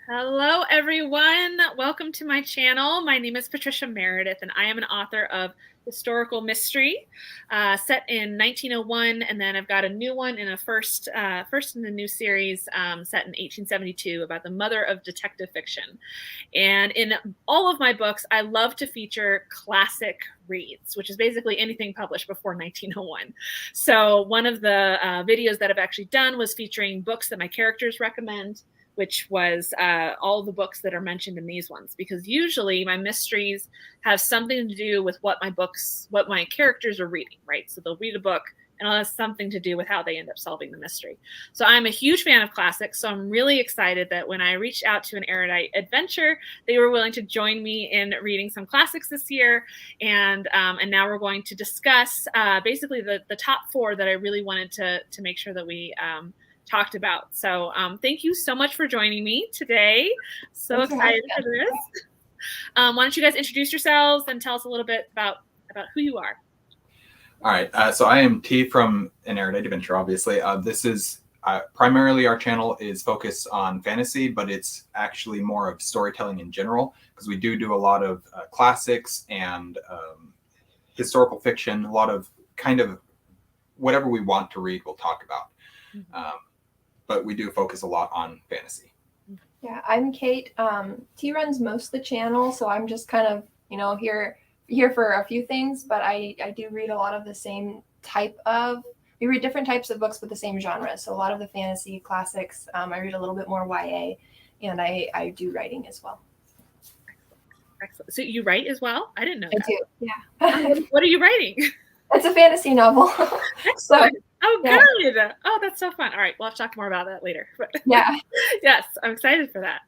Hello, everyone. Welcome to my channel. My name is Patricia Meredith, and I am an author of historical mystery set in 1901, and then I've got a new one in a first in the new series set in 1872 about the mother of detective fiction. And in all of my books, I love to feature classic reads, which is basically anything published before 1901. So one of the videos that I've actually done was featuring books that my characters recommend, which was all the books that are mentioned in these ones, because usually my mysteries have something to do with what my characters are reading, right? So they'll read a book and it has something to do with how they end up solving the mystery. So I'm a huge fan of classics, so I'm really excited that when I reached out to an Erudite Adventure, they were willing to join me in reading some classics this year. And now we're going to discuss basically the top 4 that I really wanted to make sure that we talked about. So thank you so much for joining me today. So excited for this. Why don't you guys introduce yourselves and tell us a little bit about who you are. All right. So I am T from an Erudite Adventure, obviously. This is primarily our channel is focused on fantasy, but it's actually more of storytelling in general, because we do a lot of classics and historical fiction, a lot of kind of whatever we want to read, we'll talk about. Mm-hmm. But we do focus a lot on fantasy. Yeah, I'm Kate. T runs most of the channel, so I'm just kind of, here for a few things, but I do read a lot of the same we read different types of books, but the same genre. So a lot of the fantasy classics, I read a little bit more YA, and I do writing as well. Excellent. So you write as well? I didn't know that. I do, yeah. What are you writing? It's a fantasy novel. Excellent. Oh, good. Yeah. Oh, that's so fun. All right. We'll have to talk more about that later. Yeah. Yes, I'm excited for that.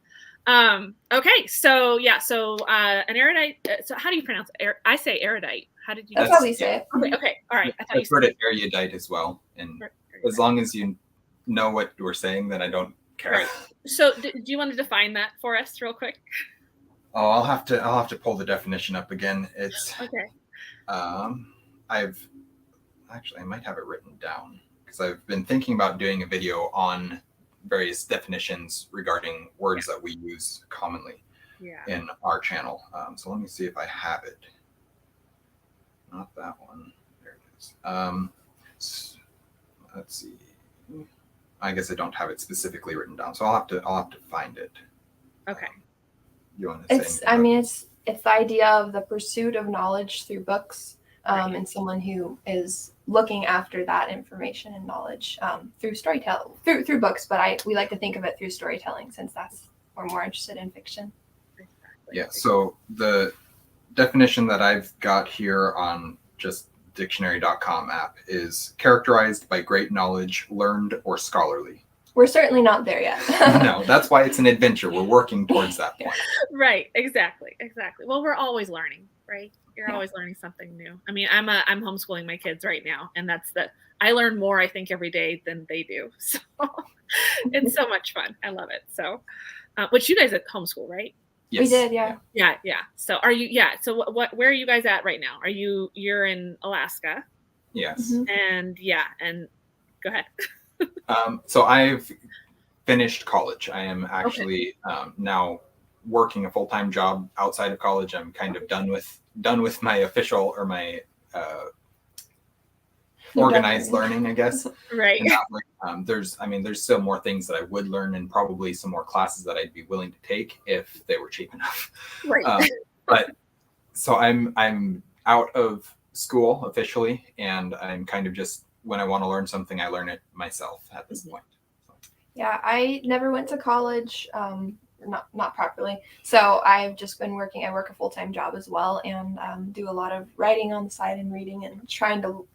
Okay. So, yeah. So, an erudite. So, how do you pronounce it? I say erudite. How did you? That's how we say it. Okay. All right. I've heard it erudite as well. And as long as you know what we're saying, then I don't care. Right. So, do you want to define that for us real quick? Oh, I'll have to pull the definition up again. It's okay. I might have it written down, because I've been thinking about doing a video on various definitions regarding words that we use commonly in our channel. So let me see if I have it. Not that one. There it is. Let's see. I guess I don't have it specifically written down, so I'll have to find it. Okay. You want to say? It's the idea of the pursuit of knowledge through books. And someone who is looking after that information and knowledge through storytelling, through books. But we like to think of it through storytelling, since we're more interested in fiction. Yeah. So the definition that I've got here on just dictionary.com app is characterized by great knowledge, learned or scholarly. We're certainly not there yet. No, that's why it's an adventure. We're working towards that point. Right. Exactly. Well, we're always learning, right? You're always learning something new. I mean, I'm homeschooling my kids right now, and I learn more, I think, every day than they do. So it's so much fun. I love it. So, which you guys at homeschool, right? Yes. We did, yeah. Yeah. So are you? Yeah. So where are you guys at right now? You're in Alaska? Yes. Mm-hmm. And go ahead. So I've finished college. I am actually now working a full-time job outside of college. I'm kind of done with my official or my organized learning, I guess. Right. And there's still more things that I would learn, and probably some more classes that I'd be willing to take if they were cheap enough. Right. But so I'm out of school officially, and I'm kind of just, when I want to learn something, I learn it myself at this point. So. Yeah, I never went to college. Not properly. So I've just been working. I work a full-time job as well, and do a lot of writing on the side and reading, and trying to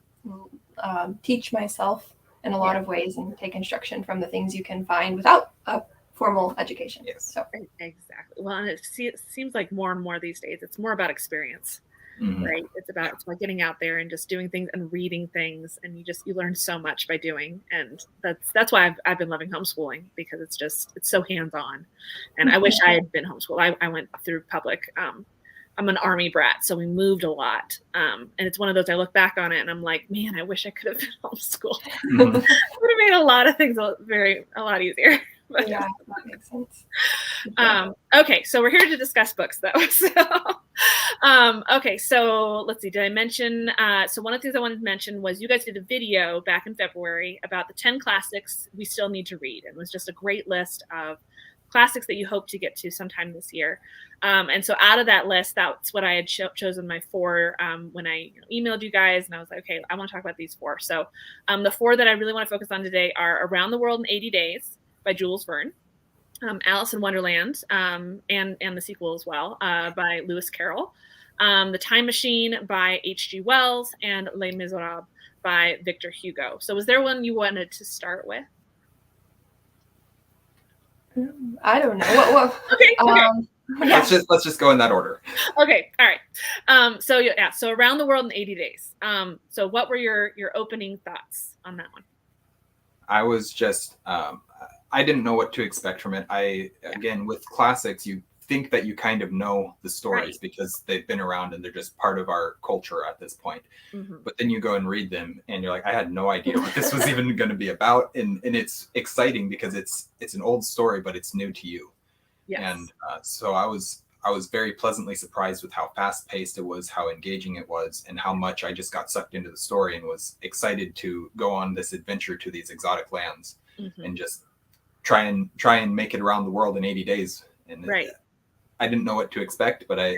teach myself in a lot of ways, and take instruction from the things you can find without a formal education. Yes. So exactly. Well, and it seems like more and more these days, it's more about experience. Mm-hmm. Right. It's about getting out there and just doing things and reading things, and you learn so much by doing. And that's why I've been loving homeschooling, because it's so hands-on. And I wish I had been homeschooled. I went through public. I'm an Army brat, so we moved a lot. And it's one of those, I look back on it and I'm like, man, I wish I could have been homeschooled. Mm-hmm. Would have made a lot of things a lot easier. Yeah, that makes sense. Okay, so we're here to discuss books, though. Okay, so let's see. Did I mention? So one of the things I wanted to mention was you guys did a video back in February about the 10 classics we still need to read, and it was just a great list of classics that you hope to get to sometime this year. And so out of that list, that's what I had chosen my 4 when I emailed you guys, and I was like, okay, I want to talk about these 4. So the 4 that I really want to focus on today are Around the World in 80 Days by Jules Verne, Alice in Wonderland, and the sequel as well by Lewis Carroll, The Time Machine by H.G. Wells, and Les Miserables by Victor Hugo. So was there one you wanted to start with? I don't know. Okay. Let's just go in that order. Okay. All right. So Around the World in 80 Days. So what were your opening thoughts on that one? I was just I didn't know what to expect from it. Again, with classics, you think that you kind of know the stories because they've been around and they're just part of our culture at this point. Mm-hmm. But then you go and read them and you're like, I had no idea what this was even going to be about. And it's exciting because it's an old story, but it's new to you. Yes. And so I was very pleasantly surprised with how fast paced it was, how engaging it was, and how much I just got sucked into the story and was excited to go on this adventure to these exotic lands and just try and make it around the world in 80 days. And I didn't know what to expect, but I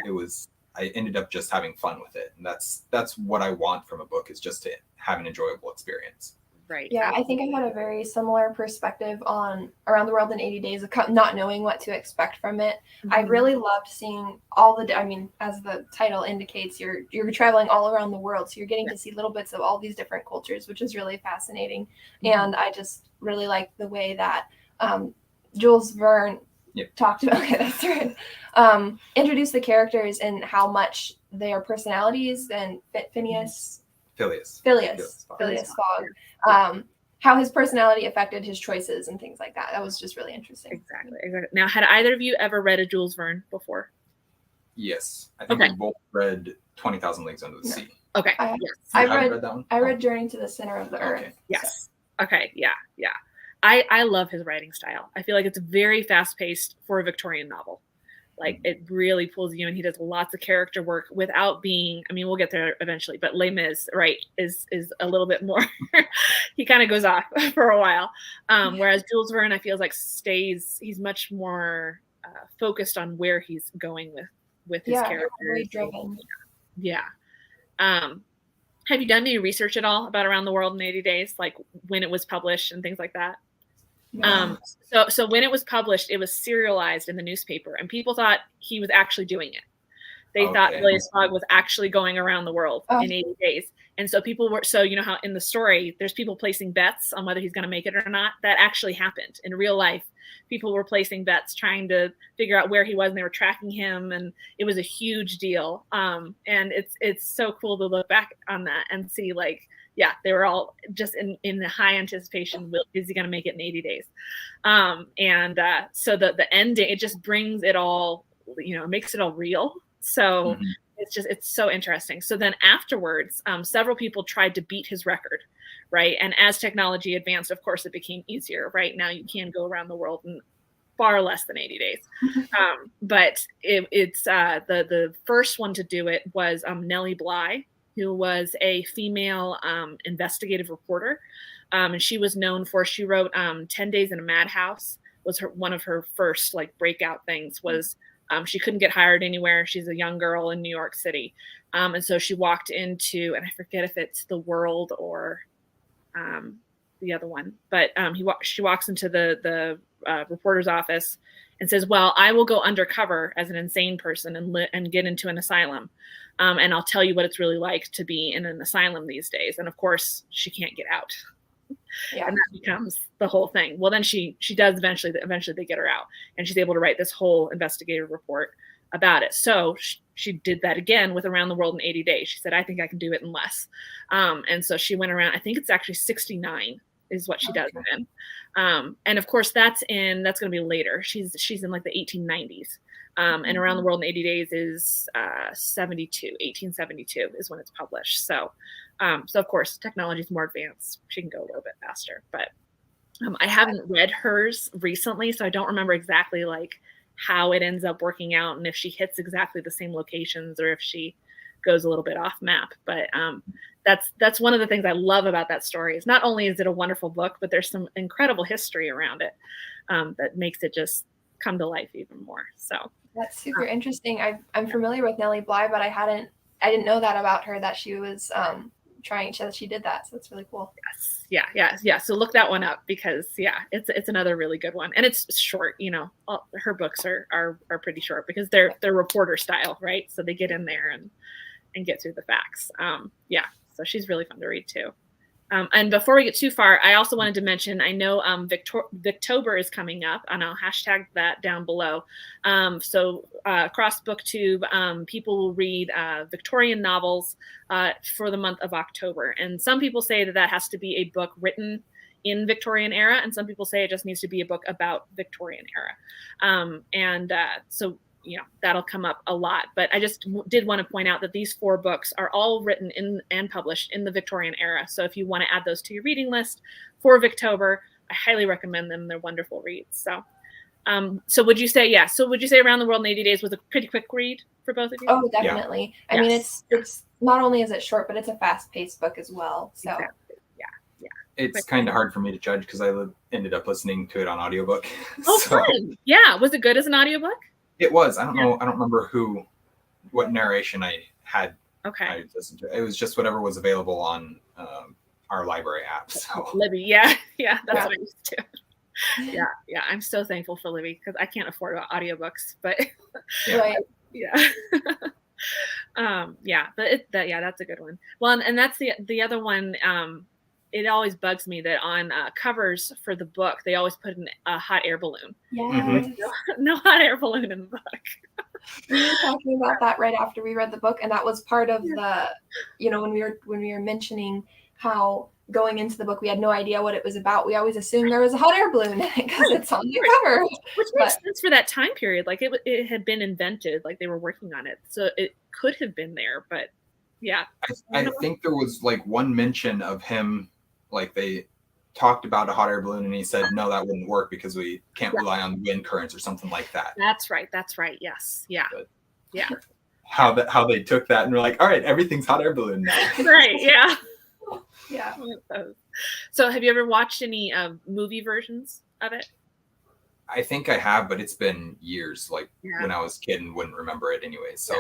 ended up just having fun with it. And that's what I want from a book, is just to have an enjoyable experience. Right. Yeah, I think I had a very similar perspective on Around the World in 80 Days, not knowing what to expect from it. Mm-hmm. I really loved seeing as the title indicates, you're traveling all around the world. So you're getting to see little bits of all these different cultures, which is really fascinating. Mm-hmm. And I just really like the way that Jules Verne talked about, that's right, introduced the characters and how much their personalities, and Phileas Fogg, how his personality affected his choices and things like that. That was just really interesting. Exactly. Now, had either of you ever read a Jules Verne before? Yes. I think we both read 20,000 Leagues Under the Sea. Okay. I read that one? I read Journey to the Center of the Earth. Yes. So. Okay. Yeah. I love his writing style. I feel like it's very fast-paced for a Victorian novel. Like, it really pulls you in. He does lots of character work without being, we'll get there eventually, but Les Mis, is a little bit more, he kind of goes off for a while. Whereas Jules Verne, I feel like he's much more focused on where he's going with his characters. Very driven. Yeah. Have you done any research at all about Around the World in 80 Days, like when it was published and things like that? Yeah. So when it was published, it was serialized in the newspaper, and people thought he was actually doing it. They thought Phileas Fogg was actually going around the world in 80 days. And so people were, you know how in the story, there's people placing bets on whether he's going to make it or not. That actually happened in real life. People were placing bets, trying to figure out where he was, and they were tracking him. And it was a huge deal. And it's so cool to look back on that and see, like, they were all just in the high anticipation. Is he going to make it in 80 days? So the ending, it just brings it all, makes it all real. So it's so interesting. So then afterwards, several people tried to beat his record, right? And as technology advanced, of course, it became easier. Right now, you can go around the world in far less than 80 days. But it's the first one to do it was Nellie Bly, who was a female investigative reporter. And she was known for, she wrote 10 Days in a Madhouse, was one of her first breakout things. Was she couldn't get hired anywhere. She's a young girl in New York City. And so she walked into, and I forget if it's The World or the other one, but she walks into the reporter's office and says, well, I will go undercover as an insane person and get into an asylum. And I'll tell you what it's really like to be in an asylum these days. And of course, she can't get out. Yeah. And that becomes the whole thing. Well, then she does eventually they get her out, and she's able to write this whole investigative report about it. So she did that again with Around the World in 80 Days. She said, I think I can do it in less. And so she went around, I think it's actually 69 is what she does then. And of course that's going to be later. She's in the 1890s. And Around the World in 80 Days is 1872 is when it's published. So of course technology is more advanced. She can go a little bit faster, but I haven't read hers recently, so I don't remember exactly like how it ends up working out and if she hits exactly the same locations or if she goes a little bit off map. But that's one of the things I love about that story is not only is it a wonderful book, but there's some incredible history around it that makes it just come to life even more. So that's super interesting. I'm familiar with Nellie Bly, but I didn't know that about her, that she was that she did that. So it's really cool. Yes. Yeah. So look that one up because it's another really good one. And it's short, her books are pretty short because they're reporter style, right? So they get in there and get through the facts. So she's really fun to read too. And before we get too far, I also wanted to mention, I know Booktober is coming up, and I'll hashtag that down below. So across BookTube, people will read Victorian novels for the month of October. And some people say that has to be a book written in Victorian era, and some people say it just needs to be a book about Victorian era. So that'll come up a lot, but I just did want to point out that these 4 books are all written in and published in the Victorian era. So if you want to add those to your reading list for Booktober, I highly recommend them. They're wonderful reads. So would you say Around the World in 80 Days was a pretty quick read for both of you? Oh, definitely. Yeah. I mean, it's not only is it short, but it's a fast-paced book as well. So exactly. Yeah. It's kind of hard for me to judge because I ended up listening to it on audiobook. Oh, fun. Yeah. Was it good as an audiobook? It was. I don't know. I don't remember what narration I had. Okay. I listened to. It was just whatever was available on our library app. So Libby, yeah, that's what I used to. Yeah. I'm so thankful for Libby because I can't afford audiobooks, but right. But that's a good one. Well, and that's the other one. It always bugs me that on covers for the book, they always put in a hot air balloon. Yeah. No hot air balloon in the book. We were talking about that right after we read the book, and that was part of the, when we were mentioning how going into the book we had no idea what it was about. We always assumed there was a hot air balloon because it's on the cover. Which makes sense for that time period. Like it had been invented, like they were working on it, so it could have been there. But yeah, I think there was like one mention of him. Like they talked about a hot air balloon and he said, no, that wouldn't work because we can't rely on wind currents or something like that. That's right. Yes. Yeah. But yeah. How they took that and were like, all right, everything's hot air balloon now. Right. Yeah. Yeah. So have you ever watched any movie versions of it? I think I have, but it's been years, like when I was a kid and wouldn't remember it anyway. So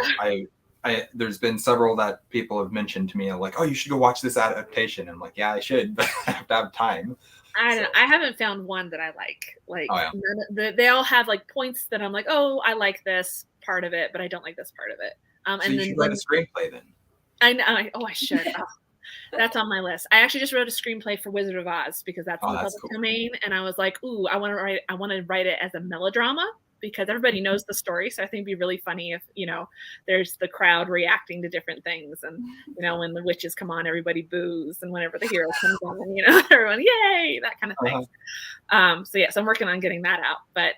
there's been several that people have mentioned to me, like, oh, you should go watch this adaptation. I'm like, yeah, I should, but I have to have time. I haven't found one that I like. They all have like points that I'm like, oh, I like this part of it, but I don't like this part of it. So you should write a screenplay then. I know. I should. That's on my list. I actually just wrote a screenplay for Wizard of Oz because that's in the public domain, and I was like, ooh, I want to write it as a melodrama. Because everybody knows the story. So I think it'd be really funny if, there's the crowd reacting to different things. And, when the witches come on, everybody boos. And whenever the hero comes on, everyone, yay, that kind of thing. So I'm working on getting that out. But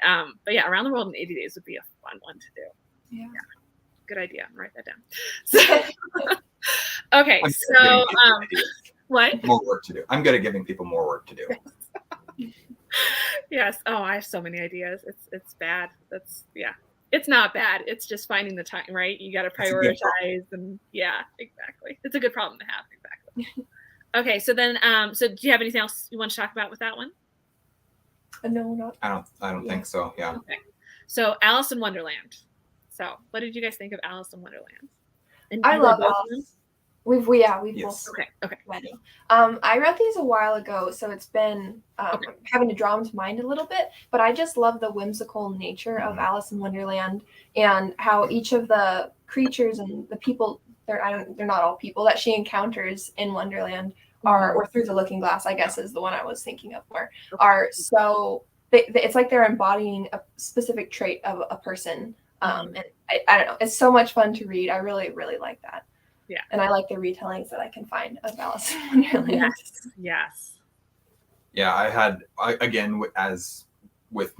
Around the World in 80 Days would be a fun one to do. Yeah. Good idea. I'll write that down. So, okay. So what? More work to do. I'm good at giving people more work to do. Yes. Oh, I have so many ideas. It's bad. It's not bad. It's just finding the time, right? You got to prioritize and exactly. It's a good problem to have. Exactly. Okay. So then, so do you have anything else you want to talk about with that one? No, not. I don't think so. Yeah. Okay. So Alice in Wonderland. So what did you guys think of Alice in Wonderland? I love Alice. We've yes. both okay. I read these a while ago, so it's been having to draw them to mind a little bit, but I just love the whimsical nature of Alice in Wonderland and how each of the creatures and the people, they're not all people that she encounters in Wonderland or through the looking glass, I guess is the one I was thinking of more, are so, it's like they're embodying a specific trait of a person. And I don't know, it's so much fun to read. I really, really like that. Yeah. And I like the retellings that I can find of Alice in Wonderland. Yes. Yeah, again, as with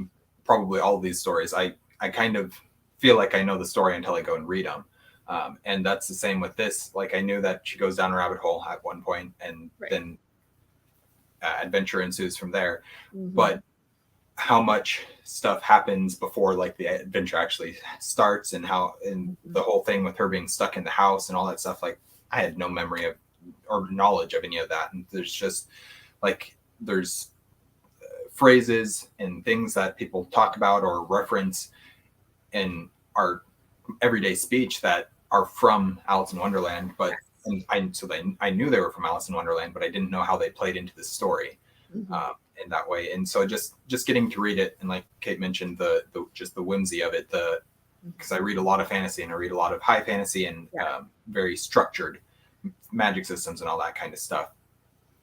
probably all of these stories, I kind of feel like I know the story until I go and read them. And that's the same with this. Like I knew that she goes down a rabbit hole at one point and then adventure ensues from there. Mm-hmm. But how much stuff happens before like the adventure actually starts, and the whole thing with her being stuck in the house and all that stuff, like I had no memory of or knowledge of any of that. And there's just like there's phrases and things that people talk about or reference in our everyday speech that are from Alice in Wonderland, but I knew they were from Alice in Wonderland, but I didn't know how they played into the story. In that way. And so just getting to read it, and like Kate mentioned, the just the whimsy of it, because I read a lot of fantasy and I read a lot of high fantasy and very structured magic systems and all that kind of stuff.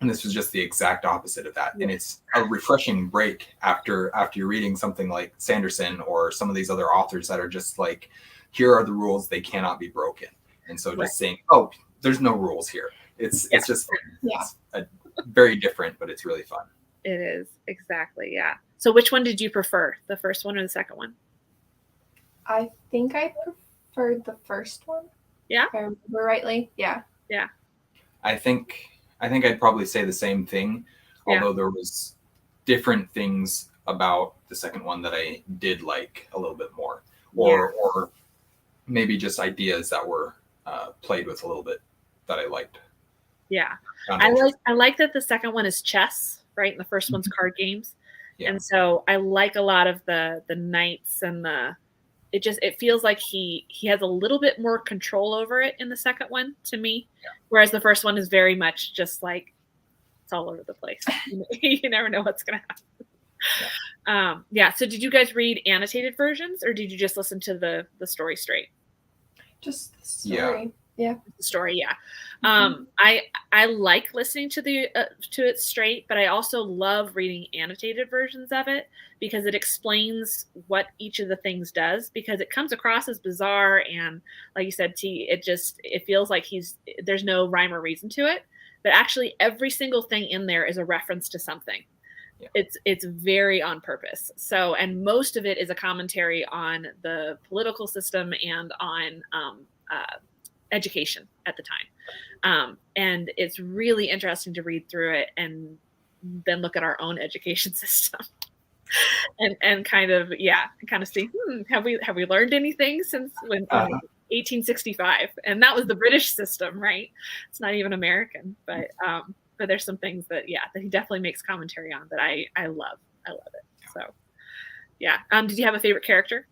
And this was just the exact opposite of that. And it's a refreshing break after you're reading something like Sanderson or some of these other authors that are just like, here are the rules, they cannot be broken. And so just saying, oh, there's no rules here. It's just fun. It's very different, but it's really fun. It is, exactly, yeah. So which one did you prefer, the first one or the second one? I think I preferred the first one. Yeah? If I remember rightly. Yeah. Yeah. I think I'd probably say the same thing, although there was different things about the second one that I did like a little bit more, or maybe just ideas that were played with a little bit that I liked. Yeah. I like that the second one is chess, right? And the first one's card games. Yeah. And so I like a lot of the knights and it feels like he has a little bit more control over it in the second one to me. Yeah. Whereas the first one is very much just like, it's all over the place. You never know what's going to happen. Yeah. So did you guys read annotated versions, or did you just listen to the story straight? Just the story. Yeah. The story. Yeah. I like listening to it straight, but I also love reading annotated versions of it because it explains what each of the things does, because it comes across as bizarre. And like you said, T, it feels like there's no rhyme or reason to it, but actually every single thing in there is a reference to something. Yeah. It's very on purpose. So, and most of it is a commentary on the political system and on, education at the time. And it's really interesting to read through it and then look at our own education system and kind of see, have we learned anything since 1865? And that was the British system, right? It's not even American, but there's some things that he definitely makes commentary on that I love. I love it. So yeah. Did you have a favorite character?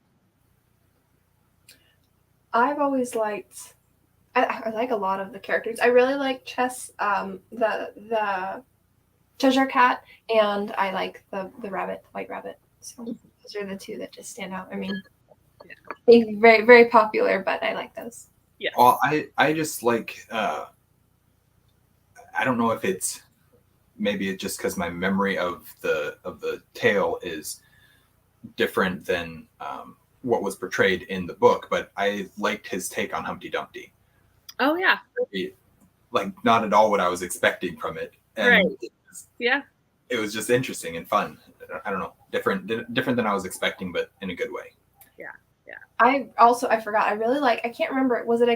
I've always liked, I like a lot of the characters. I really like Chess, the Cheshire Cat, and I like the rabbit, the white rabbit. So those are the two that just stand out. I mean, they're very, very popular, but I like those. Yeah. Well, I just like, I don't know if it's just because my memory of the tale is different than what was portrayed in the book, but I liked his take on Humpty Dumpty. Oh yeah. Like not at all what I was expecting from it. And right. It was just interesting and fun. I don't know, different than I was expecting, but in a good way. Yeah. Yeah. I forgot. I really like, I can't remember. Was it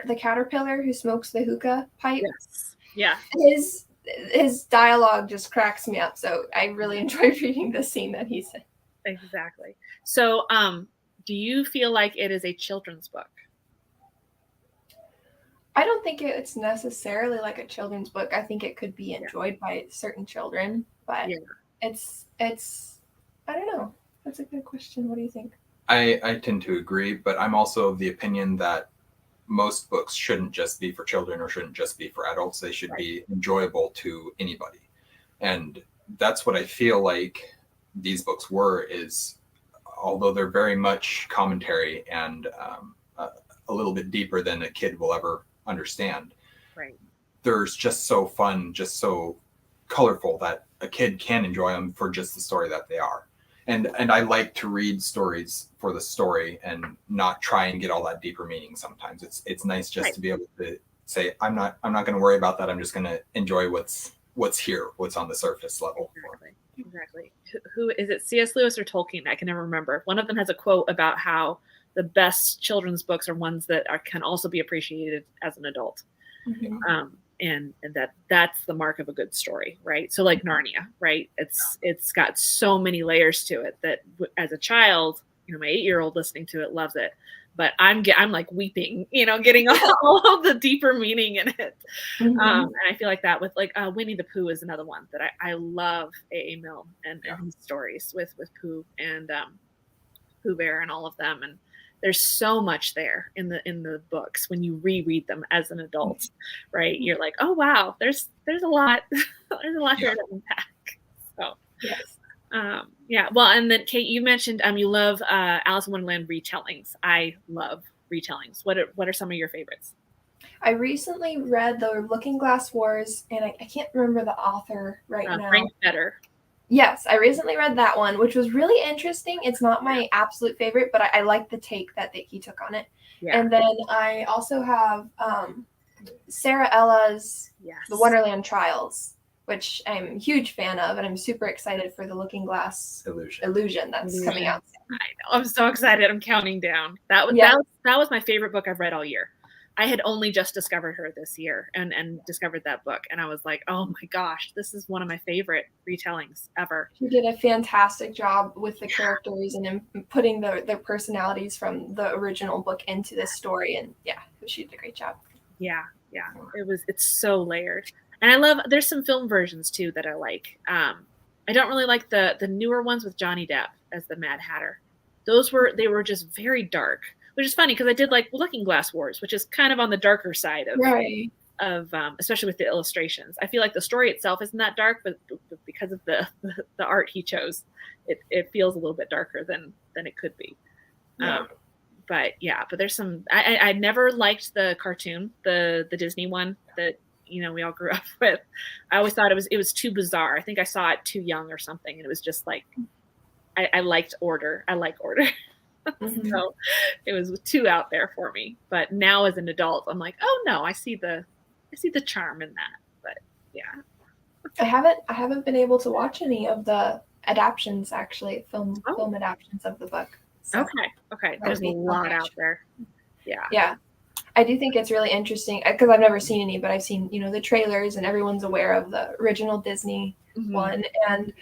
the caterpillar who smokes the hookah pipe? Yes. Yeah. His dialogue just cracks me up. So I really enjoyed reading the scene that he said. Exactly. So, do you feel like it is a children's book? I don't think it's necessarily like a children's book. I think it could be enjoyed by certain children, but it's I don't know. That's a good question. What do you think? I tend to agree, but I'm also of the opinion that most books shouldn't just be for children or shouldn't just be for adults. They should be enjoyable to anybody. And that's what I feel like these books were, is although they're very much commentary and a little bit deeper than a kid will ever understand. Right. They're just so fun, just so colorful that a kid can enjoy them for just the story that they are. And I like to read stories for the story and not try and get all that deeper meaning. Sometimes it's nice just to be able to say, I'm not going to worry about that. I'm just going to enjoy what's here, what's on the surface level. Exactly. Who is it? C.S. Lewis or Tolkien? I can never remember. One of them has a quote about how the best children's books are ones that can also be appreciated as an adult. Mm-hmm. and that's the mark of a good story, right? So like Narnia, right? It's got so many layers to it that as a child, my 8-year-old listening to it loves it, but I'm like weeping, getting all of the deeper meaning in it. Mm-hmm. And I feel like that with like Winnie the Pooh is another one that I love. A.A. Milne and his stories with Pooh and Pooh Bear and all of them, and there's so much there in the books when you reread them as an adult, right? You're like, oh wow, there's a lot there's a lot there to unpack. So yes. Well, and then Kate, you mentioned you love Alice in Wonderland retellings. I love retellings. What are some of your favorites? I recently read the Looking Glass Wars, and I can't remember the author now. Frank Better. Yes, I recently read that one, which was really interesting. It's not my absolute favorite, but I like the take that he took on it. Yeah. And then I also have Sarah Ella's The Wonderland Trials, which I'm a huge fan of, and I'm super excited for the Looking Glass Illusion that's coming out soon. I know. I'm so excited. I'm counting down. That was my favorite book I've read all year. I had only just discovered her this year and discovered that book. And I was like, oh my gosh, this is one of my favorite retellings ever. She did a fantastic job with the characters and putting their personalities from the original book into this story. And she did a great job. Yeah. It's so layered. And there's some film versions too that I like. I don't really like the newer ones with Johnny Depp as the Mad Hatter. They were just very dark. Which is funny because I did like Looking Glass Wars, which is kind of on the darker side of especially with the illustrations. I feel like the story itself isn't that dark, but because of the art he chose, it feels a little bit darker than it could be. Yeah. But there's some. I never liked the cartoon, the Disney one that we all grew up with. I always thought it was too bizarre. I think I saw it too young or something, and it was just like I liked order. I like order. Mm-hmm. So it was too out there for me. But now as an adult, I'm like, oh no, I see the charm in that. But I haven't been able to watch any of the adaptions, actually, film adaptions of the book. So okay. There's a lot out there. Yeah. I do think it's really interesting because I've never seen any, but I've seen, the trailers and everyone's aware of the original Disney one. And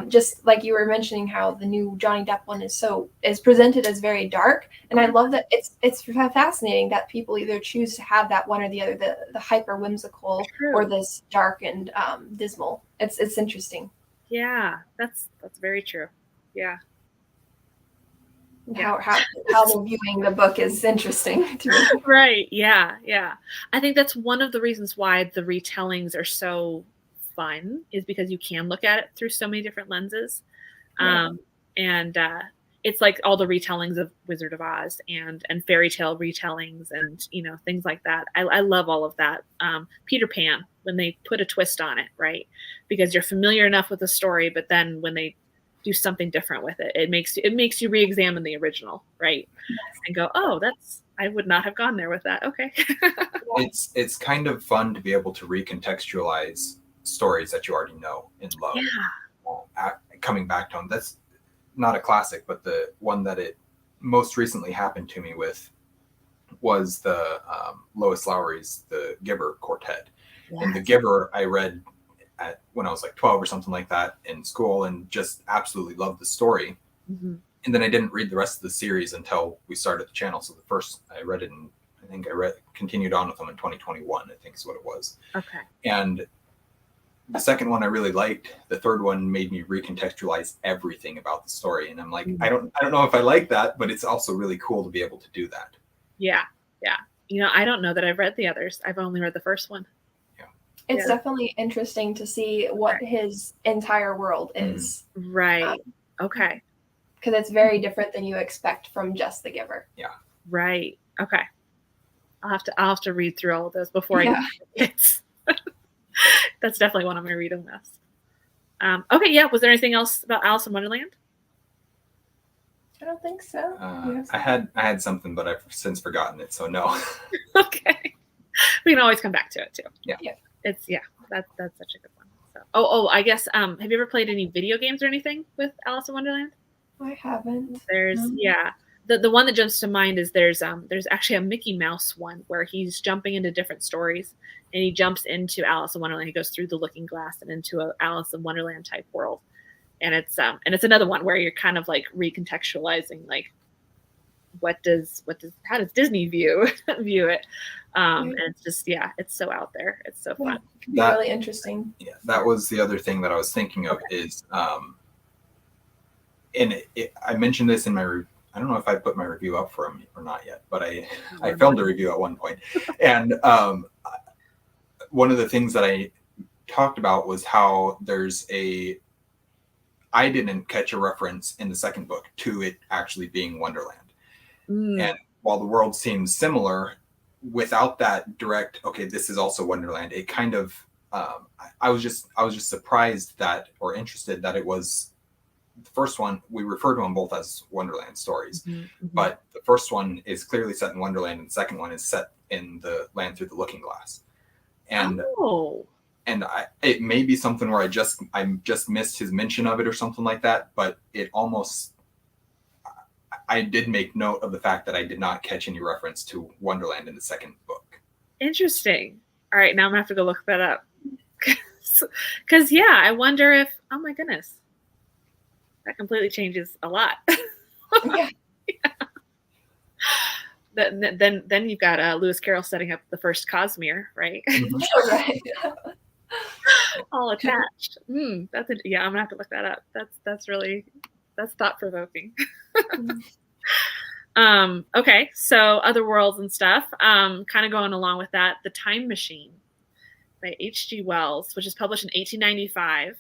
just like you were mentioning how the new Johnny Depp one is presented as very dark. And I love that it's fascinating that people either choose to have that one or the other, the hyper whimsical or this dark and dismal. It's interesting. Yeah, that's very true. Yeah. How they're viewing the book is interesting to me. Right. Yeah. I think that's one of the reasons why the retellings are so fun is because you can look at it through so many different lenses. And it's like all the retellings of Wizard of Oz and fairy tale retellings and, things like that. I love all of that. Peter Pan, when they put a twist on it, right? Because you're familiar enough with the story, but then when they do something different with it, it makes you re-examine the original, right? And go, oh, I would not have gone there with that. Okay. It's kind of fun to be able to recontextualize stories that you already know and love. Yeah. Coming back to them, that's not a classic, but the one that it most recently happened to me with was the Lois Lowry's The Giver Quartet. Yes. And The Giver I read when I was like 12 or something like that in school and just absolutely loved the story. Mm-hmm. And then I didn't read the rest of the series until we started the channel. So the first I read it, and I think continued on with them in 2021, I think is what it was. Okay. And the second one I really liked. The third one made me recontextualize everything about the story. And I'm like, mm-hmm. I don't know if I like that, but it's also really cool to be able to do that. Yeah. I don't know that I've read the others. I've only read the first one. It's definitely interesting to see what his entire world is. Right. Okay. Because it's very different than you expect from just The Giver. Yeah. Right. Okay. I'll have to read through all of those before I get kids. That's definitely one on my reading list. Okay. Yeah. Was there anything else about Alice in Wonderland? I don't think so. I had something, but I've since forgotten it. So no. Okay. We can always come back to it too. Yeah. It's that's such a good one. So, I guess have you ever played any video games or anything with Alice in Wonderland? I haven't. There's The one that jumps to mind is there's actually a Mickey Mouse one where he's jumping into different stories, and he jumps into Alice in Wonderland. He goes through the Looking Glass and into a Alice in Wonderland type world, and it's another one where you're kind of like recontextualizing, like how does Disney view it, and it's just it's so out there. It's so fun. That, really interesting. Yeah, that was the other thing that I was thinking of is, and I mentioned this in my I don't know if I put my review up for him or not yet, but I filmed a review at one point. And one of the things that I talked about was how I didn't catch a reference in the second book to it actually being Wonderland. And while the world seems similar, without that direct, okay, this is also Wonderland, it kind of, I was just surprised that, or interested that it was, the first one, we refer to them both as Wonderland stories, but the first one is clearly set in Wonderland, and the second one is set in the Land Through the Looking Glass. And it may be something where I just missed his mention of it or something like that, but I did make note of the fact that I did not catch any reference to Wonderland in the second book. Interesting. All right, now I'm gonna have to go look that up. Because I wonder if, oh my goodness, that completely changes a lot. Yeah. Then you've got Lewis Carroll setting up the first Cosmere, right? Right. All attached. I'm gonna have to look that up. That's thought provoking. Okay, so other worlds and stuff. Kind of going along with that, The Time Machine by H.G. Wells, which is published in 1895.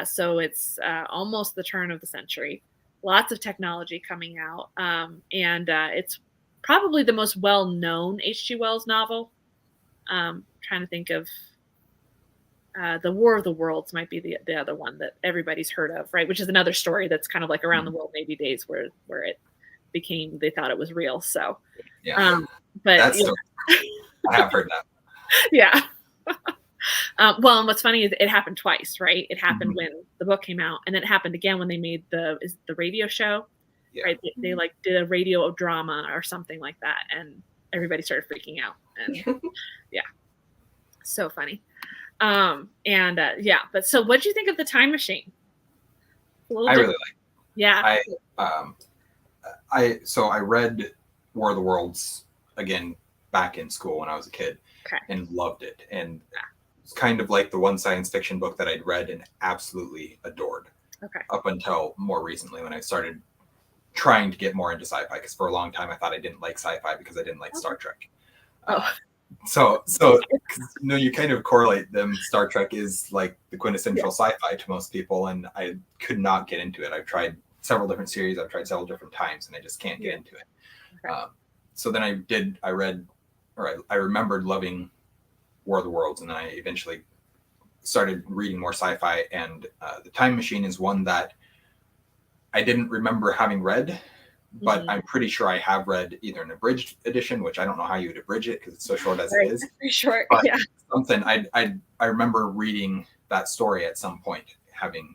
So it's almost the turn of the century. Lots of technology coming out, and it's probably the most well-known H.G. Wells novel. Trying to think of The War of the Worlds might be the other one that everybody's heard of, right? Which is another story that's kind of like Around the World in 80 Days, where it became, they thought it was real. So, but I have heard that. Yeah. Well, and what's funny is it happened twice, right? It happened when the book came out, and then it happened again when they made the radio show, right? They like did a radio drama or something like that, and everybody started freaking out. And so funny. But so what did you think of The Time Machine? I really like it. Yeah. I read War of the Worlds again back in school when I was a kid, and loved it. And it's kind of like the one science fiction book that I'd read and absolutely adored. Up until more recently, when I started trying to get more into sci-fi, because for a long time I thought I didn't like sci-fi because I didn't like Star Trek. So you kind of correlate them. Star Trek is like the quintessential sci-fi to most people, and I could not get into it. I've tried several different series, I've tried several different times, and I just can't get into it. So then I remembered loving War of the Worlds, and then I eventually started reading more sci-fi, and The Time Machine is one that I didn't remember having read, but I'm pretty sure I have read either an abridged edition, which I don't know how you would abridge it because it's so short as it is. Pretty short, but something I remember reading that story at some point, having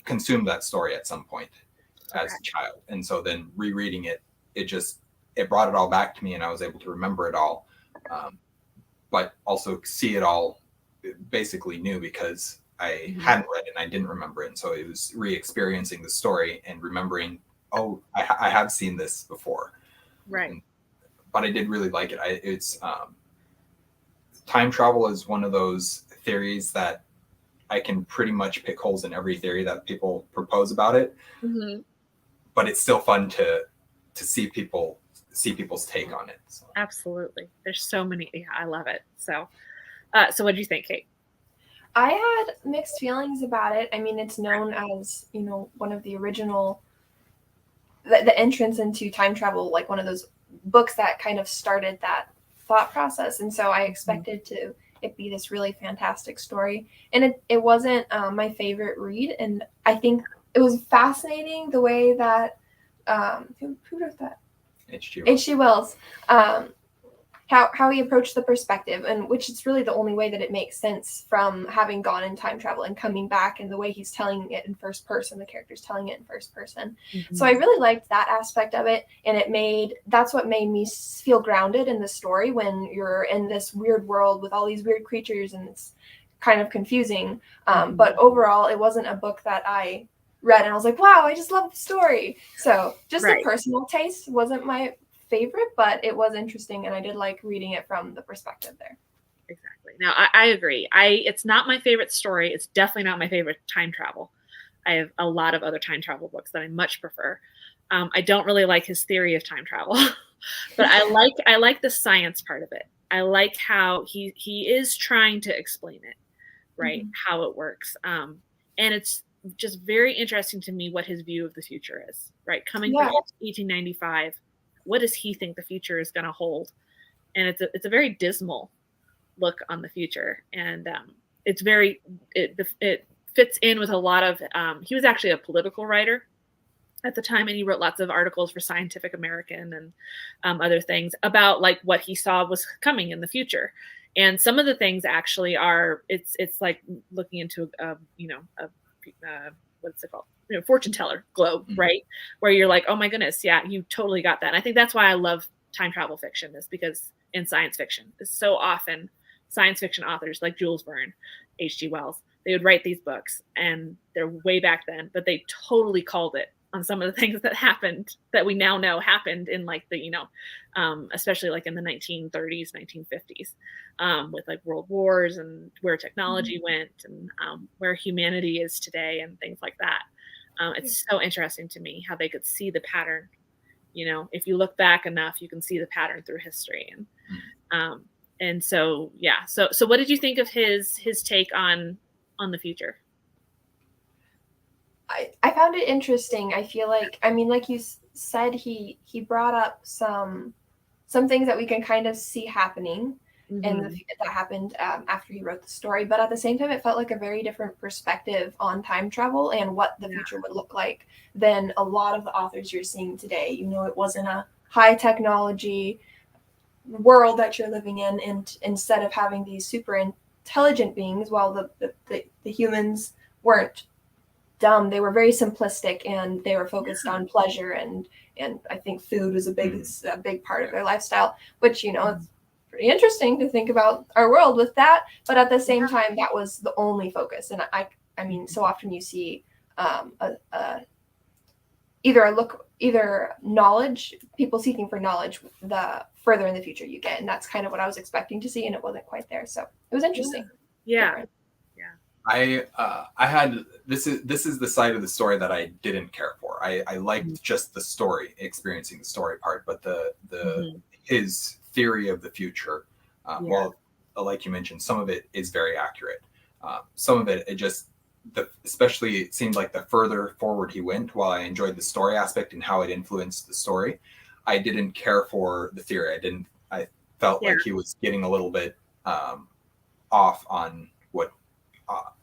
consumed that story at some point as a child, and so then rereading it, it brought it all back to me, and I was able to remember it all, but also see it all basically new because I hadn't read it and I didn't remember it, and so it was re-experiencing the story and remembering, oh, I have seen this before, right? But I did really like it. It's time travel is one of those theories that I can pretty much pick holes in every theory that people propose about it, but it's still fun to see people's take on it. So. Absolutely, there's so many. Yeah, I love it. So what do you think, Kate? I had mixed feelings about it. I mean, it's known as, one of the original, the entrance into time travel, like one of those books that kind of started that thought process. And so I expected it be this really fantastic story. And it wasn't my favorite read. And I think it was fascinating the way that, who wrote that? H.G. Wells. how he approached the perspective, and which is really the only way that it makes sense from having gone in time travel and coming back, and the way he's telling it in first person, the character's telling it in first person. So I really liked that aspect of it, and that's what made me feel grounded in the story when you're in this weird world with all these weird creatures, and it's kind of confusing. But overall, it wasn't a book that I read and I was like, wow, I just love the story. So just the personal taste wasn't my favorite, but it was interesting, and I did like reading it from the perspective there. Exactly. Now, I agree. It's not my favorite story. It's definitely not my favorite time travel. I have a lot of other time travel books that I much prefer. I don't really like his theory of time travel, but I like the science part of it. I like how he is trying to explain it, right? How it works. And it's just very interesting to me what his view of the future is, right? Coming from 1895, what does he think the future is going to hold? And it's a very dismal look on the future, and it fits in with a lot of. He was actually a political writer at the time, and he wrote lots of articles for Scientific American and other things about like what he saw was coming in the future. And some of the things actually are it's like looking into what's it called? Fortune teller globe, right? Where you're like, oh my goodness, yeah, you totally got that. And I think that's why I love time travel fiction, is because in science fiction, is so often science fiction authors like Jules Verne, H.G. Wells, they would write these books, and they're way back then, but they totally called it on some of the things that happened that we now know happened in like the, especially like in the 1930s, 1950s, with like world wars and where technology went, and where humanity is today and things like that. It's so interesting to me how they could see the pattern. If you look back enough, you can see the pattern through history. And so, yeah. So what did you think of his take on the future? I found it interesting. I feel like, like you said, he brought up some things that we can kind of see happening, and that happened after he wrote the story. But at the same time, it felt like a very different perspective on time travel and what the future would look like than a lot of the authors you're seeing today. It wasn't a high technology world that you're living in, and instead of having these super intelligent beings, while the humans weren't dumb, they were very simplistic, and they were focused on pleasure, and I think food was a big part of their lifestyle, which it's pretty interesting to think about our world with that. But at the same time, that was the only focus. And I mean, so often you see either knowledge, people seeking for knowledge, the further in the future you get, and that's kind of what I was expecting to see, and it wasn't quite there. So it was interesting. Different. I had this is the side of the story that I didn't care for. I liked just the story, experiencing the story part, but his theory of the future, well, like you mentioned, some of it is very accurate. Some of it especially it seemed like the further forward he went, while I enjoyed the story aspect and how it influenced the story, I didn't care for the theory. I felt like he was getting a little bit off on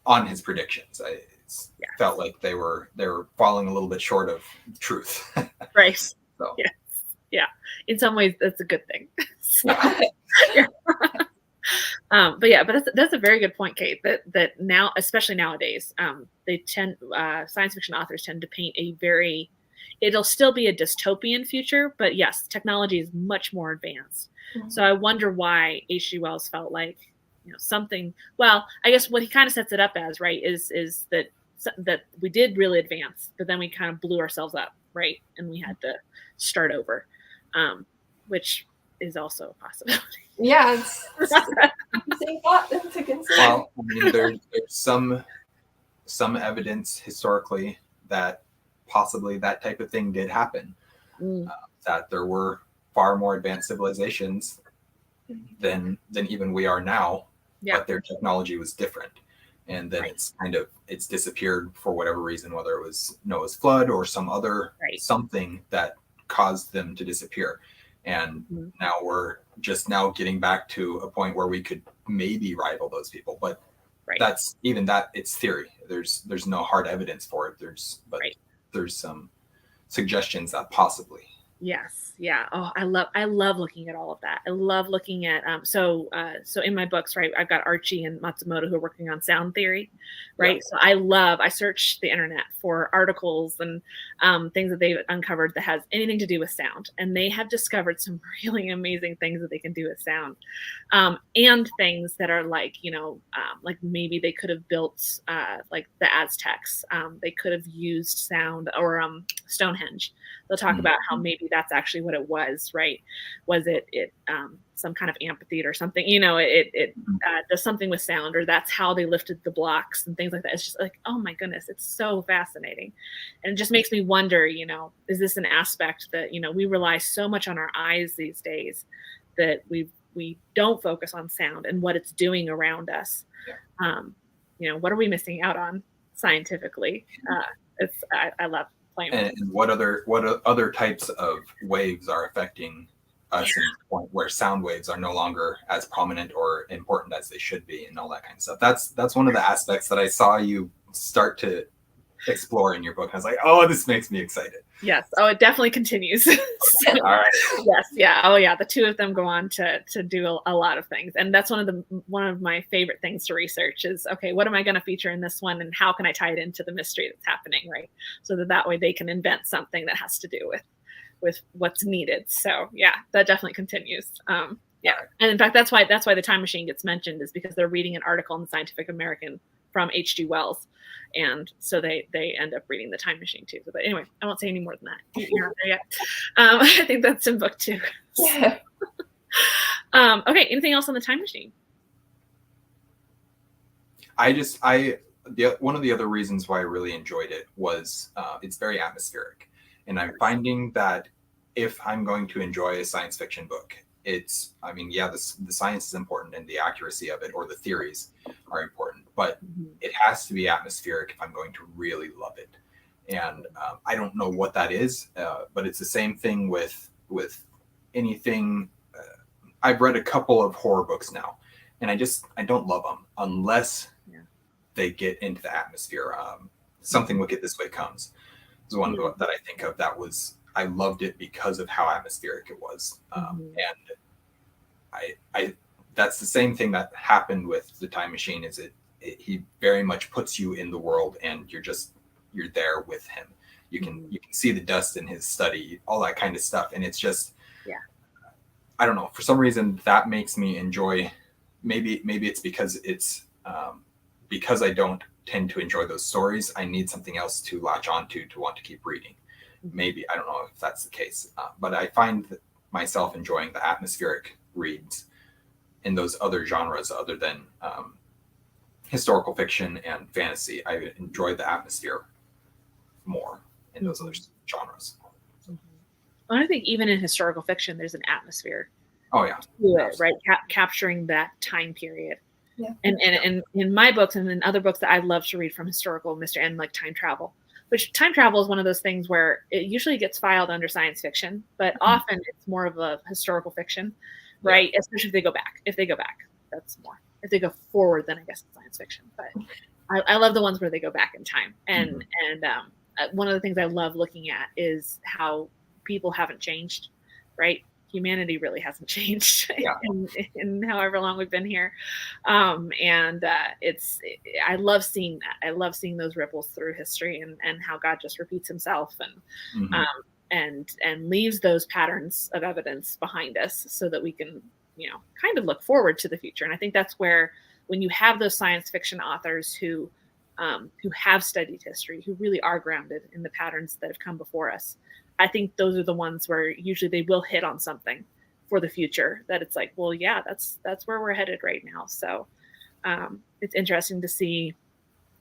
on his predictions. I felt like they were falling a little bit short of truth. Right. So. Yeah. In some ways, that's a good thing. So, but that's a very good point, Kate. That now, especially nowadays, science fiction authors tend to paint it'll still be a dystopian future, but yes, technology is much more advanced. So I wonder why H.G. Wells felt like something. Well, I guess what he kind of sets it up as, right, is that we did really advance, but then we kind of blew ourselves up, right, and we had to start over, which is also a possibility. Yeah, it's interesting thought to consider. Well, I mean, there's some evidence historically that possibly that type of thing did happen. That there were far more advanced civilizations than even we are now, but their technology was different. And then it's disappeared for whatever reason, whether it was Noah's flood or some other something that caused them to disappear. And now we're just now getting back to a point where we could maybe rival those people. But that's it's theory. There's no hard evidence for it. There's some suggestions that possibly. Yes. Yeah. Oh, I love looking at all of that. I love looking at so in my books, right, I've got Archie and Matsumoto who are working on sound theory, right? Yeah. So I search the internet for articles and things that they've uncovered that has anything to do with sound. And they have discovered some really amazing things that they can do with sound. And things that are like, like maybe they could have built like the Aztecs. They could have used sound, or Stonehenge. They'll talk about how maybe that's actually what it was, right? Was it some kind of amphitheater or something? It does something with sound, or that's how they lifted the blocks and things like that. It's just like, oh my goodness, it's so fascinating, and it just makes me wonder, is this an aspect that we rely so much on our eyes these days that we don't focus on sound and what it's doing around us? What are we missing out on scientifically? I love playing with it. And what other types of waves are affecting us in the point where sound waves are no longer as prominent or important as they should be, and all that kind of stuff. That's one of the aspects that I saw you start to explore in your book. I was like, oh, this makes me excited. Yes. Oh, it definitely continues. All right. Yes. Yeah. Oh, yeah. The two of them go on to do a lot of things, and that's one of my favorite things to research is, okay, what am I going to feature in this one, and how can I tie it into the mystery that's happening, right? So that way they can invent something that has to do with what's needed. So yeah, that definitely continues. Yeah, and in fact, that's why the time machine gets mentioned, is because they're reading an article in the Scientific American from H.G. Wells. And so they end up reading the time machine too. But anyway, I won't say any more than that. You're not there yet. I think that's in book 2. Yeah. Okay. Anything else on the time machine? One of the other reasons why I really enjoyed it was it's very atmospheric, and I'm finding that if I'm going to enjoy a science fiction book, the science is important and the accuracy of it, or the theories are important, but it has to be atmospheric if I'm going to really love it. And I don't know what that is, but it's the same thing with anything. I've read a couple of horror books now, and I don't love them unless they get into the atmosphere. Something Wicked This Way Comes is one that I think of. I loved it because of how atmospheric it was. And I that's the same thing that happened with the time machine, is he very much puts you in the world, and you're there with him. You can see the dust in his study, all that kind of stuff. And it's just, I don't know, for some reason that makes me enjoy, maybe it's because because I don't tend to enjoy those stories. I need something else to latch onto to want to keep reading. Maybe, I don't know if that's the case, but I find myself enjoying the atmospheric reads in those other genres other than historical fiction and fantasy. I enjoy the atmosphere more in those other genres. Well, I think even in historical fiction, there's an atmosphere. Oh yeah, to it, right? Capturing that time period. Yeah. And in my books and in other books that I love to read from historical mystery and like time travel, which time travel is one of those things where it usually gets filed under science fiction, but often it's more of a historical fiction, right? Especially if they go back, that's more. If they go forward, then I guess it's science fiction. But I love the ones where they go back in time. And one of the things I love looking at is how people haven't changed, right? Humanity really hasn't changed in however long we've been here. I love seeing that. I love seeing those ripples through history and how God just repeats himself and leaves those patterns of evidence behind us so that we can, kind of look forward to the future. And I think that's where, when you have those science fiction authors who have studied history, who really are grounded in the patterns that have come before us, I think those are the ones where usually they will hit on something for the future that it's like, well, yeah, that's where we're headed right now. So it's interesting to see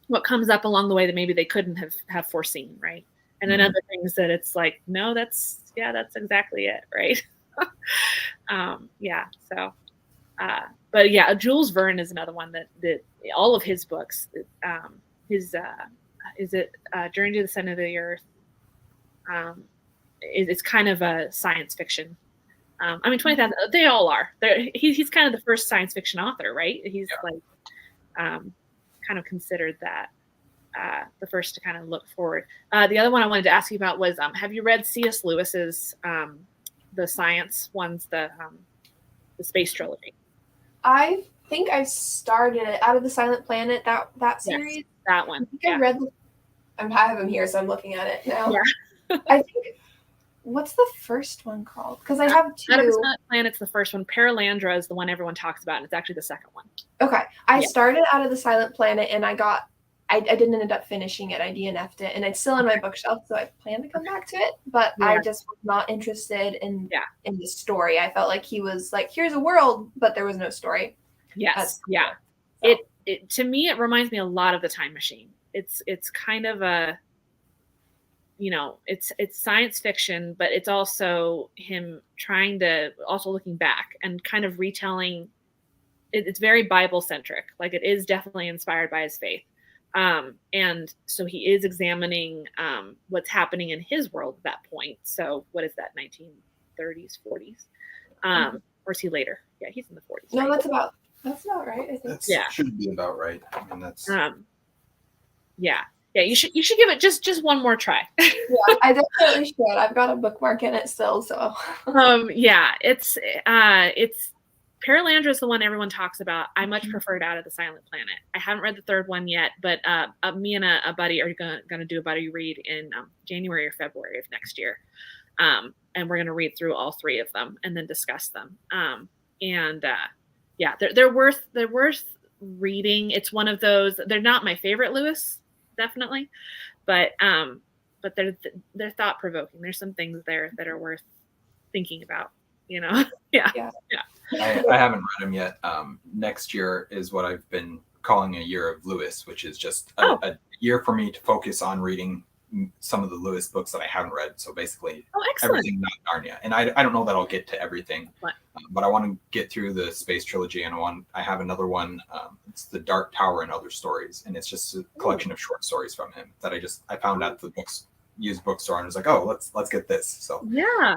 what comes up along the way that maybe they couldn't have foreseen, right? And then other things that it's like, no, that's exactly it, right? But yeah, Jules Verne is another one that all of his books, is it Journey to the Center of the Earth? It's kind of a science fiction. 20,000, they all are. He's kind of the first science fiction author, right? He's kind of considered that. to kind of look forward. The other one I wanted to ask you about was, have you read C.S. Lewis's the science ones, the space trilogy? I think I started it, Out of the Silent Planet, that series. Yes, that one. I think I read I have them here, so I'm looking at it now. Yeah. I think, what's the first one called? Because I have two. Out of the Silent Planet's the first one. Paralandra is the one everyone talks about, and it's actually the second one. Okay. I started Out of the Silent Planet, and I didn't end up finishing it. I DNF'd it, and it's still on my bookshelf, so I plan to come back to it. But I just was not interested in the story. I felt like he was like, here's a world, but there was no story. Yes. Yeah. So. It to me, it reminds me a lot of The Time Machine. It's kind of a, it's science fiction, but it's also him trying to also looking back and kind of retelling. It's very Bible centric. Like, it is definitely inspired by his faith. And so he is examining what's happening in his world at that point. So what is that, 1930s, 40s? Or is he later? Yeah, he's in the 40s. No, right? That's about right, I think. Should be about right. I mean, that's yeah, you should give it just one more try. Yeah, I definitely should. I've got a bookmark in it still, so it's Paralandra is the one everyone talks about. I much preferred Out of the Silent Planet. I haven't read the third one yet, but me and a buddy are gonna do a buddy read in January or February of next year, and we're gonna read through all three of them and then discuss them. They're worth reading. It's one of those. They're not my favorite Lewis, definitely, but they're thought provoking. There's some things there that are worth thinking about. Yeah. I haven't read them yet. Next year is what I've been calling a year of Lewis, which is just a year for me to focus on reading some of the Lewis books that I haven't read. So basically everything not Narnia. And I don't know that I'll get to everything, but I want to get through the space trilogy, and I have another one. It's The Dark Tower and Other Stories. And it's just a collection of short stories from him that I found at the used bookstore, and was like, oh, let's get this. So yeah,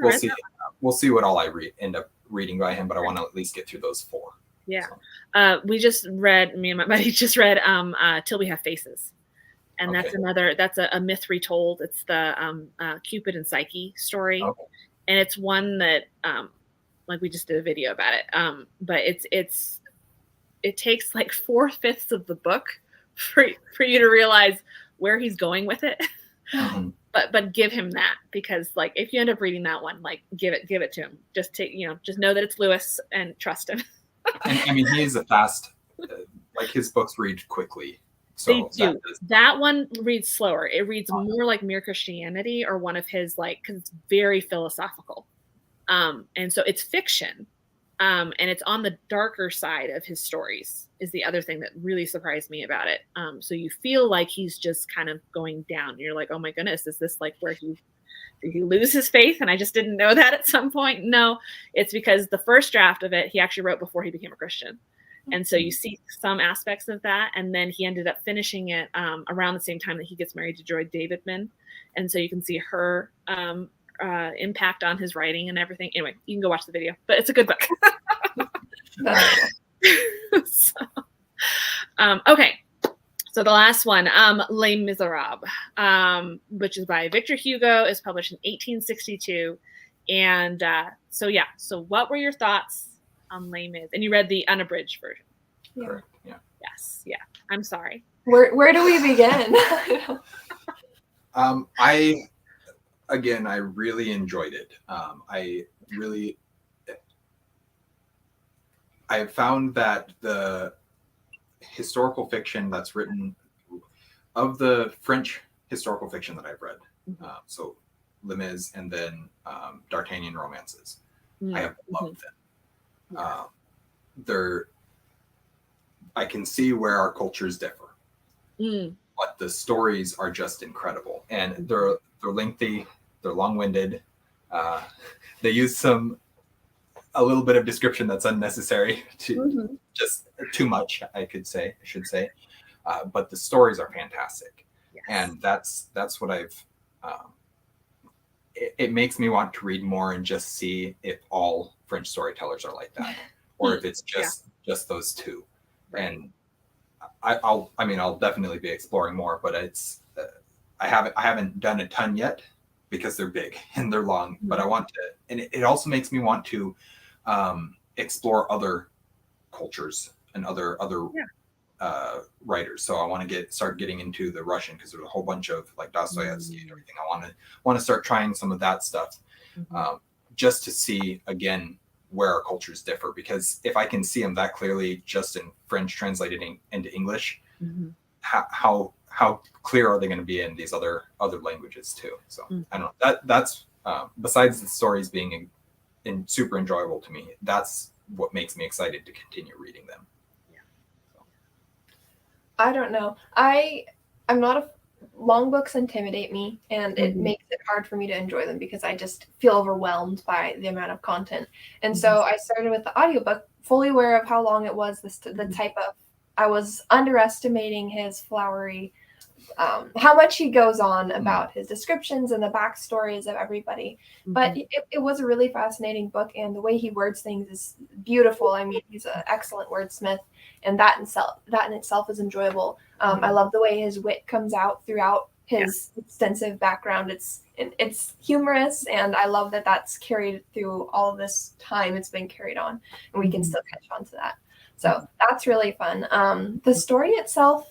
we'll see. We'll see what all I end up reading by him, but I want to at least get through those 4. Yeah. So. Me and my buddy just read Till We Have Faces. And that's a myth retold. It's the Cupid and Psyche story. Okay. And it's one that like we just did a video about it. But it takes like 4/5 of the book for you to realize where he's going with it. Mm-hmm. But give him that, because like if you end up reading that one, like give it to him. Just just know that it's Lewis and trust him. And I mean, he is a fast, like his books read quickly. So they do. That one reads slower. It reads more like Mere Christianity, or one of his, like, because it's very philosophical. And so it's fiction. And it's on the darker side of his stories is the other thing that really surprised me about it. So you feel like he's just kind of going down. You're like, oh my goodness, is this like where did he lose his faith? And I just didn't know that at some point. No, it's because the first draft of it, he actually wrote before he became a Christian. And so you see some aspects of that. And then he ended up finishing it around the same time that he gets married to Joy Davidman. And so you can see her impact on his writing and everything. Anyway, you can go watch the video, but it's a good book. Okay. So the last one, Les Miserables, which is by Victor Hugo, is published in 1862. And so what were your thoughts on Les Mis? And you read the unabridged version. Yeah. Correct. Yeah. Yes. Yeah. I'm sorry. Where do we begin? I really enjoyed it. I found that the historical fiction that's written, of the French historical fiction that I've read, so Les Mis and then D'Artagnan romances, I have loved them. I can see where our cultures differ, but the stories are just incredible, and they're lengthy, they're long-winded. They use a little bit of description that's unnecessary, to just too much, I should say. But the stories are fantastic. Yes. And that's what it makes me want to read more and just see if all French storytellers are like that, or if it's just those two. Right. And I'll definitely be exploring more, but it's I haven't done a ton yet because they're big and they're long. But I want to, and it also makes me want to explore other cultures and other writers. So I want to start getting into the Russian, because there's a whole bunch of like Dostoevsky and everything. I want to start trying some of that stuff, just to see again where our cultures differ. Because if I can see them that clearly just in French translated into English, how clear are they going to be in these other languages too? So I don't know. That's besides the stories being super enjoyable to me, that's what makes me excited to continue reading them. I don't know. I'm not long books intimidate me, and it makes it hard for me to enjoy them because I just feel overwhelmed by the amount of content. And so I started with the audiobook, fully aware of how long it was, the type of, I was underestimating his flowery, how much he goes on about his descriptions and the backstories of everybody. But it was a really fascinating book, and the way he words things is beautiful. I mean, he's an excellent wordsmith, and that in itself is enjoyable. I love the way his wit comes out throughout his extensive background. It's humorous, and I love that that's carried through all of this time it's been carried on, and we can still catch on to that. So that's really fun. The story itself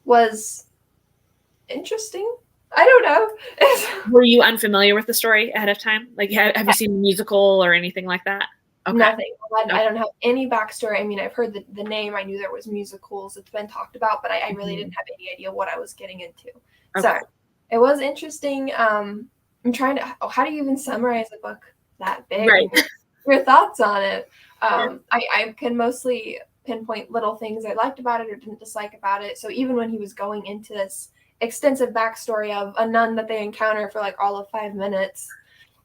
was interesting. I don't know. Were you unfamiliar with the story ahead of time? Like, have you seen the musical or anything like that? Okay. Nothing. I don't have any backstory. I mean, I've heard the name. I knew there was musicals. It's been talked about, but I really didn't have any idea what I was getting into. Okay. So it was interesting. I'm trying to. How do you even summarize a book that big? Right. Your thoughts on it? I can mostly pinpoint little things I liked about it or didn't dislike about it. So even when he was going into this extensive backstory of a nun that they encounter for like all of 5 minutes,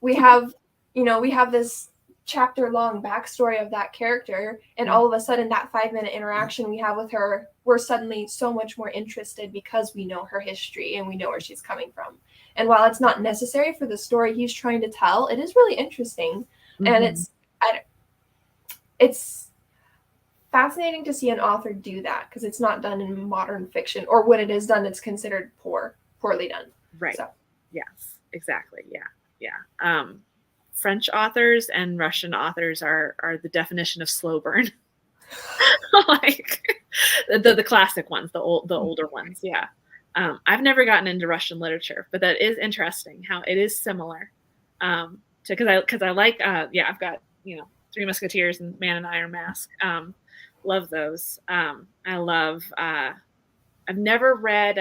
we have this chapter long backstory of that character, and all of a sudden that 5-minute interaction we have with her, we're suddenly so much more interested because we know her history and we know where she's coming from. And while it's not necessary for the story he's trying to tell, it is really interesting. And it's fascinating to see an author do that, because it's not done in modern fiction, or when it is done, it's considered poorly done. Right. So. Yes, exactly. Yeah. French authors and Russian authors are the definition of slow burn. Like the classic ones, the older ones. Yeah. I've never gotten into Russian literature, but that is interesting how it is similar. Because I like I've got Three Musketeers and Man in Iron Mask. Love those. I love. I've never read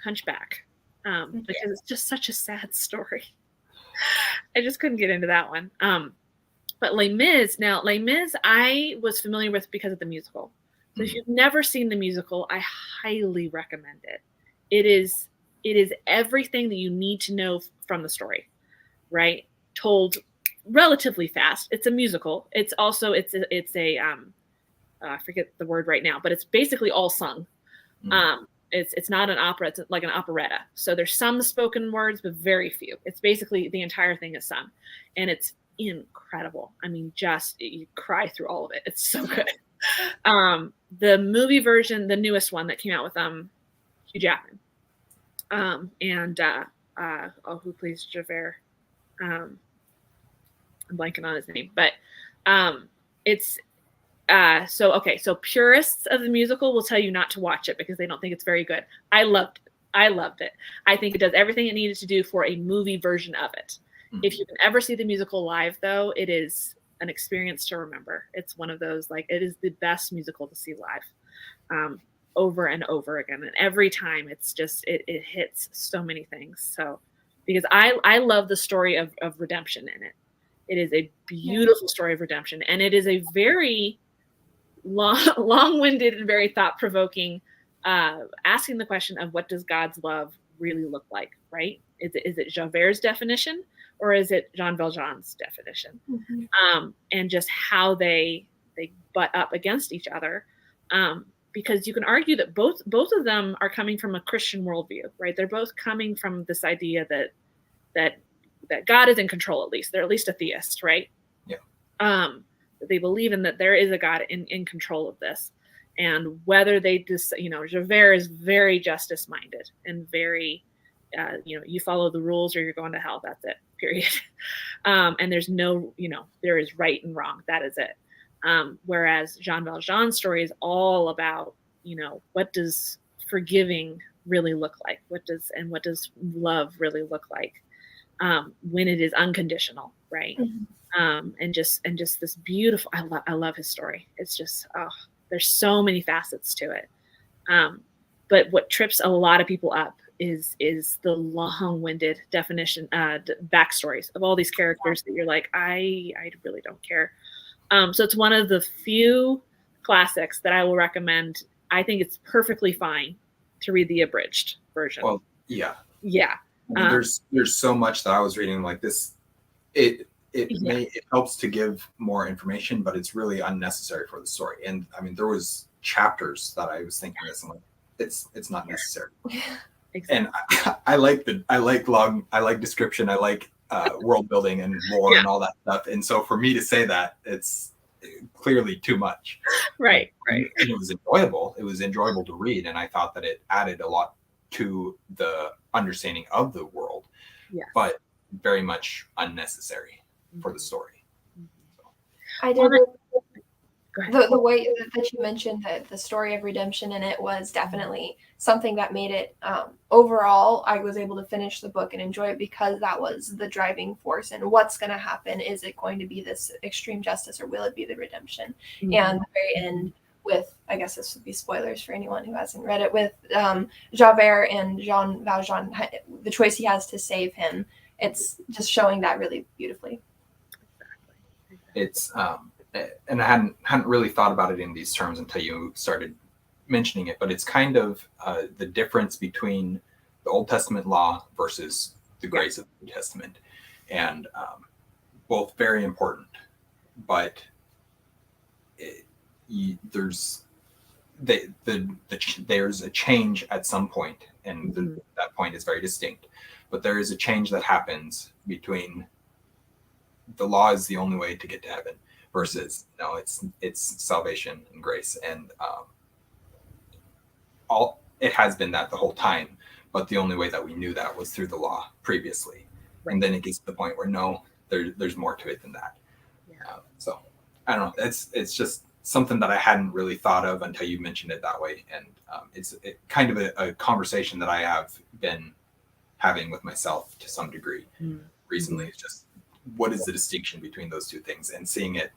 Hunchback because it's just such a sad story. I just couldn't get into that one. But Les Mis, I was familiar with because of the musical. So if you've never seen the musical, I highly recommend it. It is everything that you need to know from the story, right? Told relatively fast. It's a musical. It's also it's a I forget the word right now, but it's basically all sung. It's not an opera. It's like an operetta. So there's some spoken words, but very few. It's basically the entire thing is sung, and it's incredible. I mean, just you cry through all of it. It's so good. The movie version, the newest one that came out with Hugh Jackman, and who plays Javert? I'm blanking on his name, but it's. So purists of the musical will tell you not to watch it because they don't think it's very good. I loved it. I think it does everything it needed to do for a movie version of it. If you can ever see the musical live, though, it is an experience to remember. It's one of those, like, it is the best musical to see live, over and over again. And every time it's just, it hits so many things. So, because I love the story of redemption in it. It is a beautiful story of redemption. And it is a very long-winded and very thought-provoking, asking the question of what does God's love really look like, right? Is it Javert's definition, or is it Jean Valjean's definition? And just how they butt up against each other, because you can argue that both of them are coming from a Christian worldview, right? They're both coming from this idea that God is in control. At least they're at least a theist, right? Yeah. They believe in that there is a God in control of this, and whether they just, Javert is very justice minded and very, you follow the rules or you're going to hell. That's it, period. And there's no, there is right and wrong. That is it. Whereas Jean Valjean's story is all about, what does forgiving really look like? What does love really look like when it is unconditional, right? Mm-hmm. And just this beautiful. I love his story. It's just there's so many facets to it. But what trips a lot of people up is the long-winded definition, backstories of all these characters that you're like, I really don't care. So it's one of the few classics that I will recommend. I think it's perfectly fine to read the abridged version. Well, yeah. Yeah. I mean, there's so much that I was reading like this. It helps to give more information, but it's really unnecessary for the story. And I mean, there was chapters that I was thinking this, and like, it's not necessary. Exactly. And I like description. I like world building and lore and all that stuff. And so for me to say that, it's clearly too much. Right. And it was enjoyable. It was enjoyable to read, and I thought that it added a lot to the understanding of the world. Yes. But very much unnecessary for the story. So. I did. The way that you mentioned that the story of redemption in it was definitely something that made it overall, I was able to finish the book and enjoy it because that was the driving force. And what's going to happen? Is it going to be this extreme justice or will it be the redemption? Mm-hmm. And the very end with, I guess this would be spoilers for anyone who hasn't read it, with Javert and Jean Valjean, the choice he has to save him. It's just showing that really beautifully. It's and I hadn't really thought about it in these terms until you started mentioning it, but it's kind of the difference between the Old Testament law versus the grace of the New Testament, and both very important, but there's a change at some point, and that point is very distinct, but there is a change that happens between the law is the only way to get to heaven versus no, it's salvation and grace, and it has been that the whole time, but the only way that we knew that was through the law previously. Right. And then it gets to the point where no, there's more to it than that. So I don't know, it's just something that I hadn't really thought of until you mentioned it that way, and it's kind of a conversation that I have been having with myself to some degree recently. It's just, what is the distinction between those two things, and seeing it,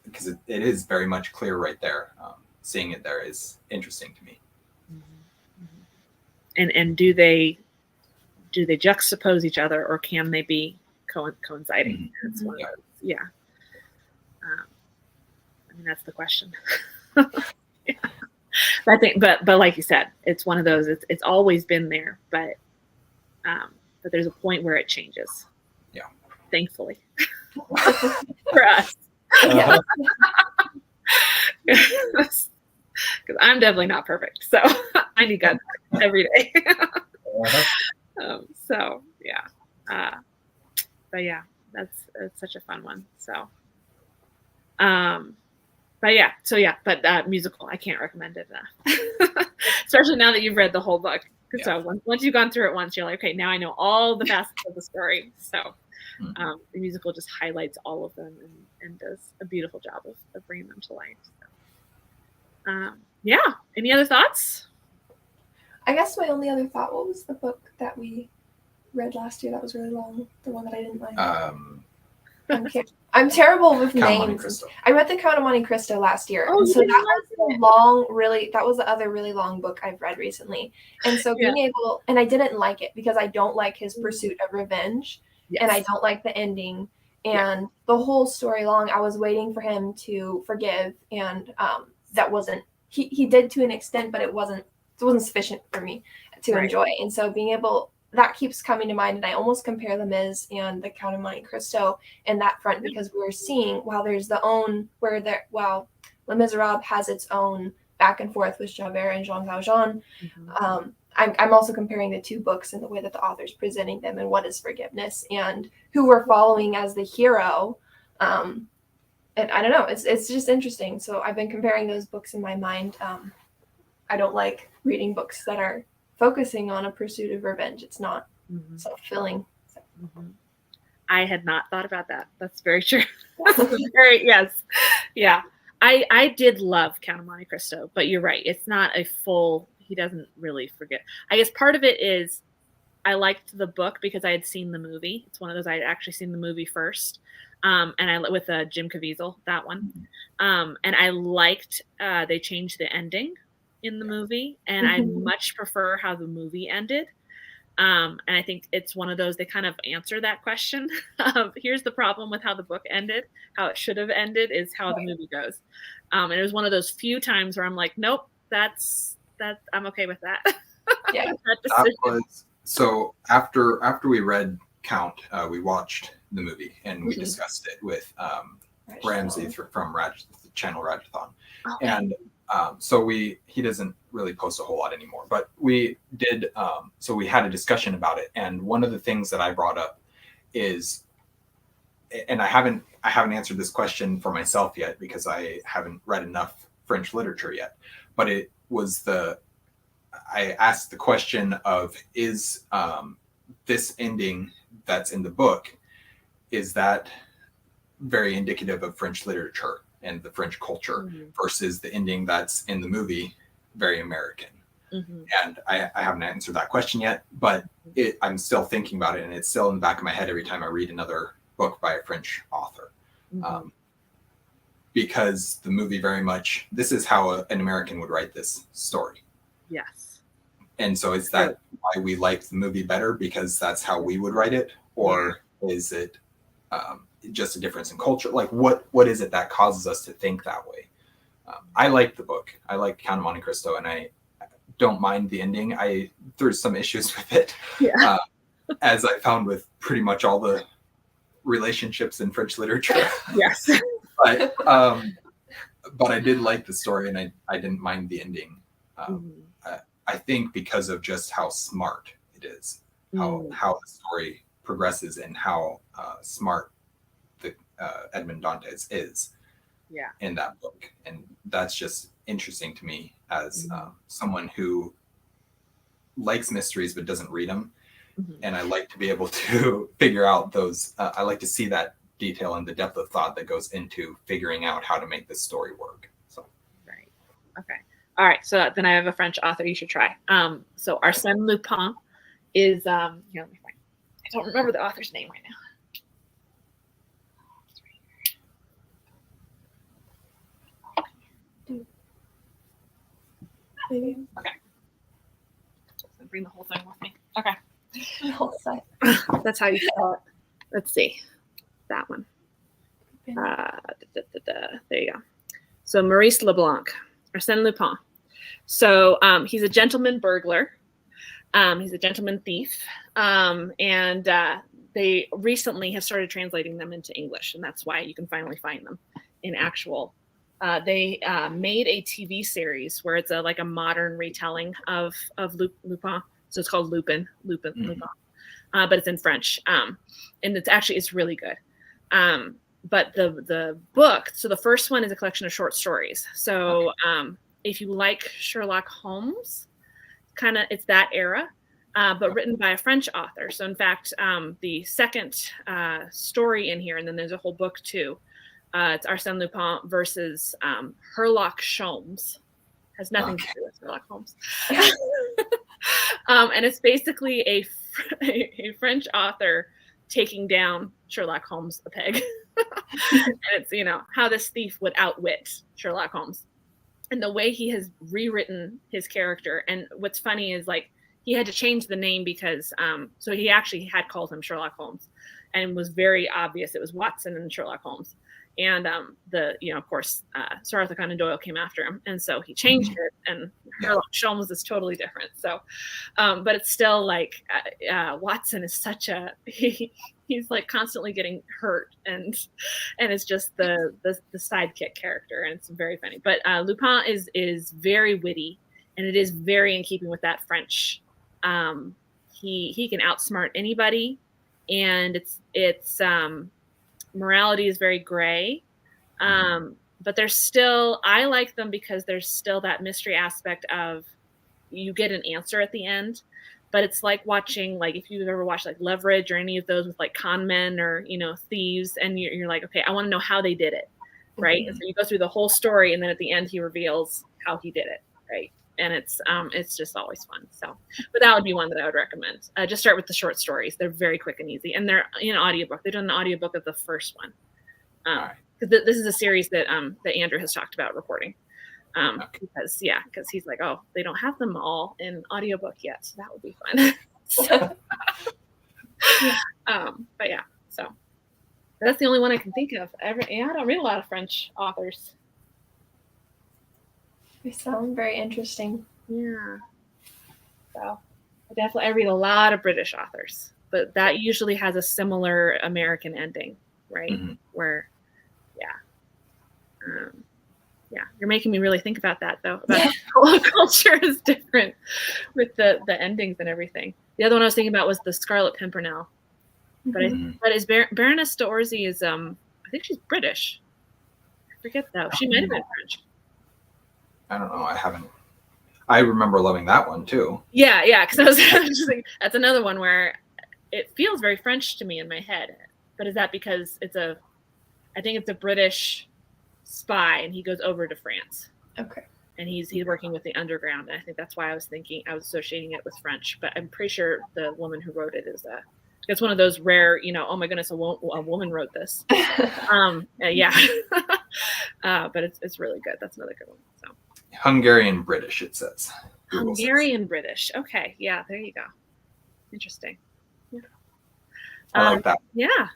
because it is very much clear right there. Seeing it there is interesting to me. And do they juxtapose each other, or can they be coinciding? That's one of those. Yeah. I mean, that's the question. Yeah. I think, but like you said, it's one of those. It's always been there, but there's a point where it changes. Yeah. Thankfully, for us. Yeah. Because I'm definitely not perfect, so I need God every day. So yeah, but yeah, it's such a fun one. So, but musical, I can't recommend it enough, especially now that you've read the whole book. Yeah. So once you've gone through it once, you're like, okay, now I know all the facets of the story. So the musical just highlights all of them and does a beautiful job of bringing them to life. So, yeah. Any other thoughts? I guess my only other thought, what was the book that we read last year that was really long? The one that I didn't like. I'm terrible with names. I read The Count of Monte Cristo last year. Oh, so that was the other really long book I've read recently. And so being able, and I didn't like it because I don't like his pursuit of revenge. Yes. And I don't like the ending. And the whole story long, I was waiting for him to forgive. And that wasn't, he did to an extent, but it wasn't sufficient for me to enjoy. And so being able, that keeps coming to mind. And I almost compare The Miz and The Count of Monte Cristo in that front, because we're seeing, while Les Miserables has its own back and forth with Javert and Jean Valjean, I'm also comparing the two books in the way that the author's presenting them, and what is forgiveness, and who we're following as the hero, and I don't know, it's just interesting. So I've been comparing those books in my mind. I don't like reading books that are focusing on a pursuit of revenge. It's not self-fulfilling. Mm-hmm. I had not thought about that. That's very true. Yes. Yeah. I did love Count of Monte Cristo, but you're right. It's not a full, he doesn't really forget. I guess part of it is I liked the book because I had seen the movie. It's one of those I had actually seen the movie first. And I with Jim Caviezel, that one. And I liked they changed the ending in the movie, and I much prefer how the movie ended. And I think it's one of those, they kind of answer that question of here's the problem with how the book ended. How it should have ended is how the movie goes. And it was one of those few times where I'm like, nope, that's I'm okay with that. Yeah. That was, so after we read Count, we watched the movie and we discussed it with Ramsey from the channel Rajathon. Okay. And so he doesn't really post a whole lot anymore, but we did. So we had a discussion about it. And one of the things that I brought up is, and I haven't answered this question for myself yet because I haven't read enough French literature yet, but it was I asked the question of, is this ending that's in the book, is that very indicative of French literature and the French culture versus the ending that's in the movie, very American? And I haven't answered that question yet, but I'm still thinking about it, and it's still in the back of my head every time I read another book by a French author. Because the movie very much, this is how an American would write this story. Yes. And so is that why we like the movie better, because that's how we would write it? Or is it just a difference in culture? Like what is it that causes us to think that way? I like the book. I like Count of Monte Cristo, and I don't mind the ending. There's some issues with it, as I found with pretty much all the relationships in French literature. Yes. But I did like the story, and I didn't mind the ending. I think because of just how smart it is, how the story progresses, and how smart the Edmond Dantes is in that book. And that's just interesting to me as someone who likes mysteries but doesn't read them. And I like to be able to figure out those. I like to see that detail and the depth of thought that goes into figuring out how to make this story work. So. Right. Okay. All right. So then I have a French author you should try. So Arsène Lupin is, let me find. I don't remember the author's name right now. Okay. Bring the whole thing with me. Okay. The whole set. That's how you spell it. Let's see. That one. There you go. So Maurice Leblanc, Arsène Lupin. So he's a gentleman burglar. He's a gentleman thief. And they recently have started translating them into English, and that's why you can finally find them in actual. They made a TV series where it's like a modern retelling of Lupin. So it's called Lupin. But it's in French. And it's really good. But the book, so the first one is a collection of short stories. So if you like Sherlock Holmes, it's that era, but written by a French author. So in fact, the second story in here, and then there's a whole book too. It's Arsène Lupin versus Sherlock Holmes. Has nothing to do with Sherlock Holmes. And it's basically a French author taking down Sherlock Holmes a peg. And it's, how this thief would outwit Sherlock Holmes. And the way he has rewritten his character. And what's funny is he had to change the name because so he actually had called him Sherlock Holmes, and it was very obvious it was Watson and Sherlock Holmes. And of course, Sir Arthur Conan Doyle came after him, and so he changed it. And Sherlock Holmes is totally different. So, but it's still Watson is such a he's constantly getting hurt, and it's just the sidekick character, and it's very funny. But Lupin is very witty, and it is very in keeping with that French. He can outsmart anybody, and it's morality is very gray. But there's still, I like them because there's still that mystery aspect of you get an answer at the end, but it's like watching, like if you've ever watched like Leverage or any of those with like con men or, you know, thieves, and you're like, okay, I want to know how they did it. Right. And so you go through the whole story, and then at the end he reveals how he did it. Right. And it's just always fun. So, but that would be one that I would recommend. Just start with the short stories. They're very quick and easy, and they're in an audiobook. They've done an audiobook of the first one. This is a series that Andrew has talked about recording. Because he's like, oh, they don't have them all in audiobook yet, so that would be fun. But yeah, so that's the only one I can think of. I don't read a lot of French authors. They sound very interesting. Yeah. So I read a lot of British authors, but that usually has a similar American ending, right? Mm-hmm. Where, you're making me really think about that, though. About how culture is different with the endings and everything. The other one I was thinking about was the Scarlet Pimpernel, but is Baroness d'Orsay is I think she's British. I forget though. She might have been French. I don't know. I haven't. I remember loving that one too. Yeah, because I was just thinking that's another one where it feels very French to me in my head. But is that because I think it's a British spy, and he goes over to France. Okay. And he's working with the underground, and I think that's why I was associating it with French. But I'm pretty sure the woman who wrote it it's one of those rare, oh my goodness, a woman wrote this. But it's really good. That's another good one. So Hungarian British, it says. Hungarian British. Okay, yeah, there you go. Interesting. Yeah. I like that. Yeah.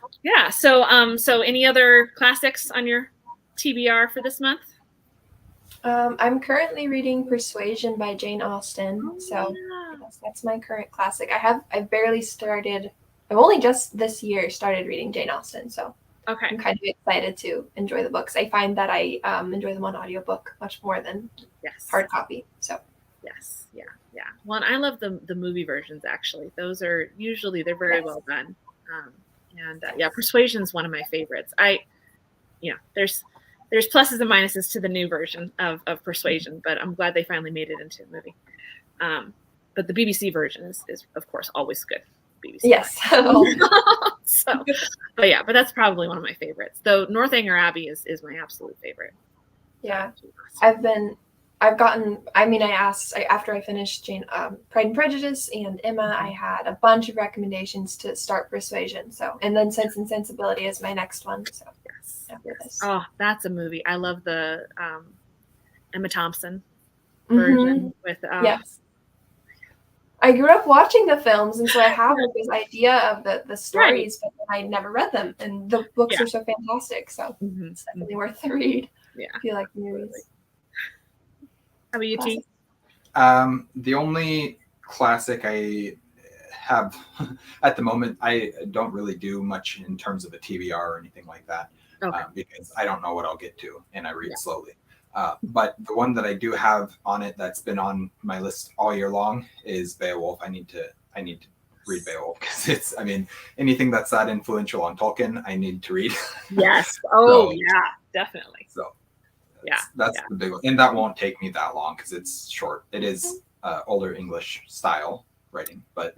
So any other classics on your TBR for this month? I'm currently reading Persuasion by Jane Austen. That's my current classic. I've barely started. I've only just this year started reading Jane Austen, so okay. I'm kind of excited to enjoy the books. I find that I enjoy them on audiobook much more than hard copy. So yes, yeah. Well, and I love the movie versions actually. Those are usually they're very well done. Persuasion is one of my favorites. There's pluses and minuses to the new version of Persuasion, but I'm glad they finally made it into a movie. But the BBC version is of course always good. BBC. Yes. But that's probably one of my favorites. Though Northanger Abbey is my absolute favorite. Yeah. I asked after I finished Pride and Prejudice and Emma, I had a bunch of recommendations to start Persuasion. So, and then Sense and Sensibility is my next one. So yes. Oh, that's a movie. I love the Emma Thompson version with yes. I grew up watching the films, and so I have this idea of the stories, but I never read them. And the books are so fantastic, so it's definitely worth the read. Yeah, if you like the movies. How about you, T? The only classic I have at the moment, I don't really do much in terms of a TBR or anything like that, because I don't know what I'll get to, and I read slowly. But the one that I do have on it that's been on my list all year long is Beowulf. I need to read Beowulf because anything that's that influential on Tolkien, I need to read. Yes. Oh, yeah, definitely. So that's the big one. And that won't take me that long because it's short. It is older English style writing, but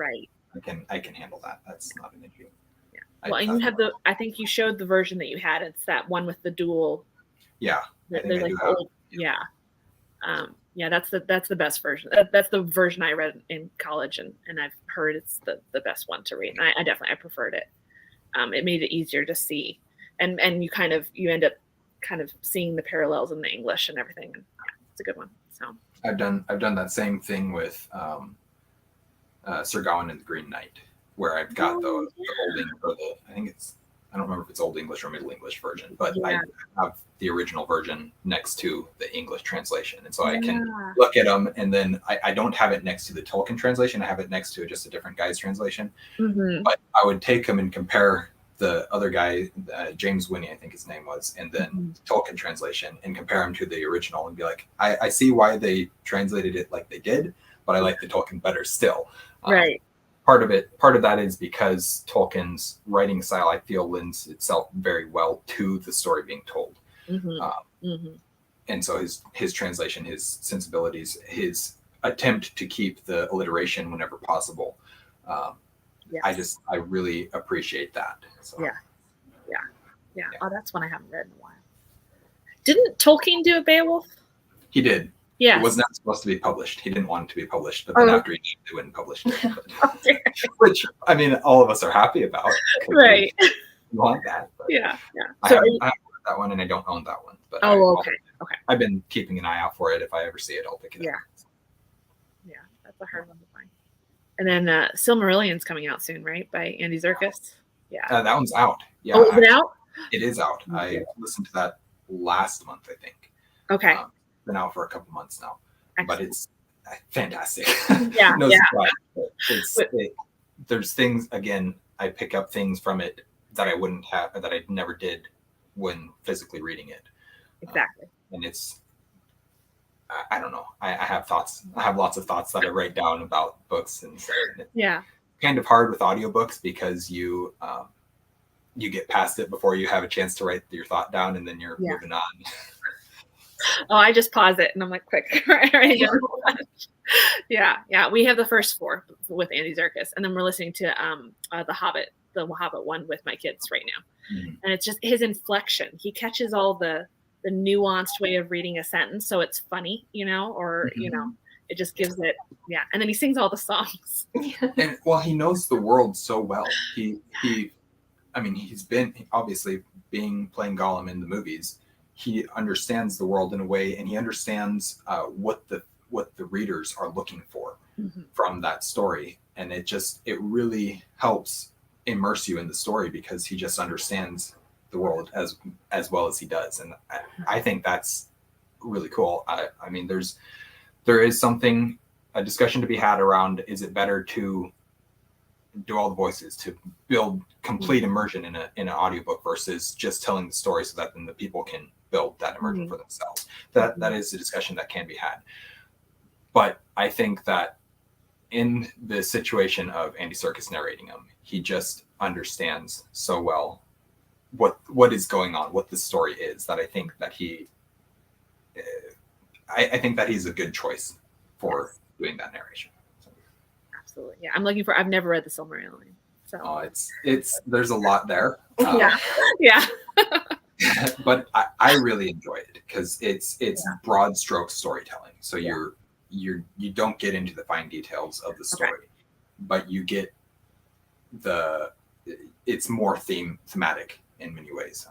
I can handle that. That's not an issue. Yeah. Well, and you have I think you showed the version that you had. It's that one with the dual. Yeah. That's the best version. That's the version I read in college, and I've heard it's the best one to read. And I preferred it. It made it easier to see, and you end up kind of seeing the parallels in the English and everything. And it's a good one. So I've done that same thing with Sir Gawain and the Green Knight, where I've got the old English, I don't remember if it's Old English or Middle English version, but I have the original version next to the English translation. And so I can look at them, and then I don't have it next to the Tolkien translation. I have it next to just a different guy's translation. Mm-hmm. But I would take them and compare the other guy, James Winnie, I think his name was, and then Tolkien translation, and compare them to the original and be like, I see why they translated it like they did, but I like the Tolkien better still. Right. Part of that is because Tolkien's writing style, I feel, lends itself very well to the story being told. And so his translation, his sensibilities, his attempt to keep the alliteration whenever possible. I really appreciate that. So. Yeah. Oh, that's one I haven't read in a while. Didn't Tolkien do a Beowulf? He did. Yeah. It was not supposed to be published. He didn't want it to be published, but then after he did, they went and published it. Which, I mean, all of us are happy about. Right. We want that. Yeah. I haven't read that one, and I don't own that one. But okay. I've been keeping an eye out for it. If I ever see it, I'll pick it up. Yeah, that's a hard one to find. And then Silmarillion's coming out soon, right? By Andy Serkis. Yeah. That one's out. Yeah. Oh, is it out? It is out. I listened to that last month, I think. Okay. Been out for a couple months now. Excellent. But it's fantastic. Yeah. No surprise. There's things, again, I pick up things from it that I wouldn't have, that I never did when physically reading it. Exactly. And it's, I don't know. I have thoughts. I have lots of thoughts that I write down about books, and it's kind of hard with audiobooks because you get past it before you have a chance to write your thought down, and then you're moving on. Oh, I just pause it and I'm like, quick. Yeah. We have the first 4 with Andy Serkis, and then we're listening to the Hobbit one with my kids right now. And it's just his inflection. He catches all the nuanced way of reading a sentence, so it's funny, or it just gives it. And then he sings all the songs. And he knows the world so well. He's been obviously playing Gollum in the movies. He understands the world in a way, and he understands what the readers are looking for from that story, and it really helps immerse you in the story because he just understands the world as well as he does, and I think that's really cool. I mean, there is a discussion to be had around: is it better to do all the voices, to build complete immersion in an audiobook versus just telling the story so that then the people can build that immersion for themselves? That is a discussion that can be had. But I think that in the situation of Andy Serkis narrating him, he just understands so well what is going on, what the story is, that I think that I think that he's a good choice for doing that narration. Absolutely. Yeah. I'm looking for, I've never read the Silmarillion. So there's a lot there. Yeah. But I really enjoy it because it's broad stroke storytelling. So you don't get into the fine details of the story, but you get it's more thematic in many ways.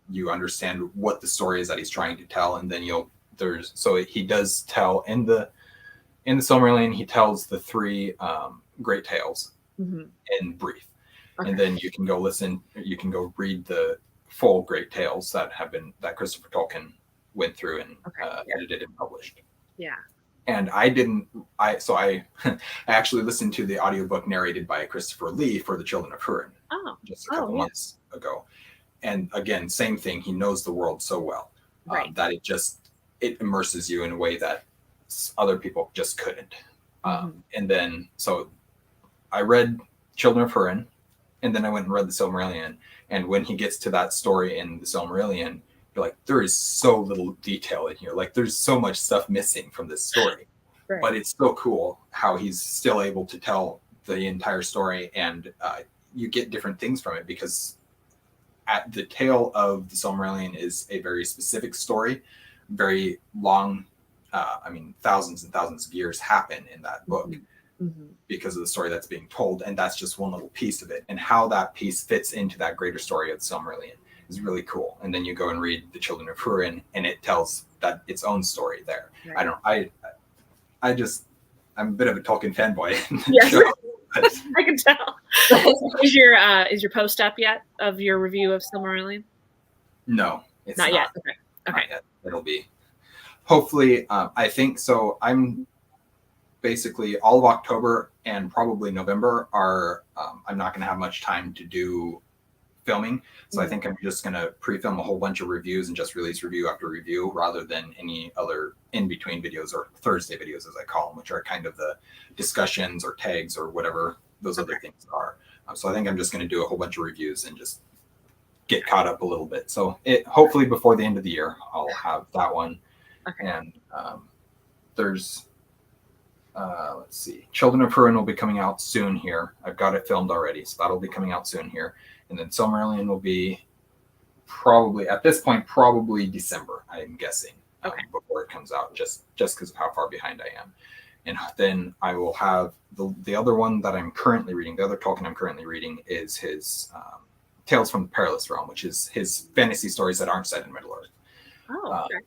You understand what the story is that he's trying to tell, and then he does tell in the Silmarillion, he tells the 3 great tales in brief. And then you can go read the full great tales that Christopher Tolkien went through and edited and published. Yeah. And I actually listened to the audiobook narrated by Christopher Lee for The Children of Hurin just a couple months ago. And again, same thing. He knows the world so well that it immerses you in a way that other people just couldn't. And then, so I read Children of Hurin, and then I went and read the Silmarillion. And when he gets to that story in the Silmarillion, you're like, there is so little detail in here. Like, there's so much stuff missing from this story. But it's so cool how he's still able to tell the entire story, and you get different things from it, because at the tale of the Silmarillion is a very specific story, very long. Thousands and thousands of years happen in that book because of the story that's being told, and that's just one little piece of it. And how that piece fits into that greater story of the Silmarillion is really cool. And then you go and read The Children of Hurin, and it tells its own story there. I'm a bit of a Tolkien fanboy. Yes, I can tell. Is your post up yet of your review of Silmarillion? No, it's not yet. Okay. Not yet. It'll be hopefully. I think so. I'm basically all of October and probably November are. I'm not going to have much time to do filming, so I think I'm just going to pre-film a whole bunch of reviews and just release review after review, rather than any other in-between videos, or Thursday videos as I call them, which are kind of the discussions or tags or whatever those other things are. So I think I'm just going to do a whole bunch of reviews and just get caught up a little bit. So hopefully before the end of the year, I'll have that one. Okay. And there's, let's see, Children of Hurin will be coming out soon here. I've got it filmed already, so that'll be coming out soon here. And then Silmarillion will be probably, at this point, probably December, I'm guessing, before it comes out, just because of how far behind I am. And then I will have the other one that I'm currently reading, the other Tolkien I'm currently reading is his Tales from the Perilous Realm, which is his fantasy stories that aren't set in Middle-earth. Oh, okay.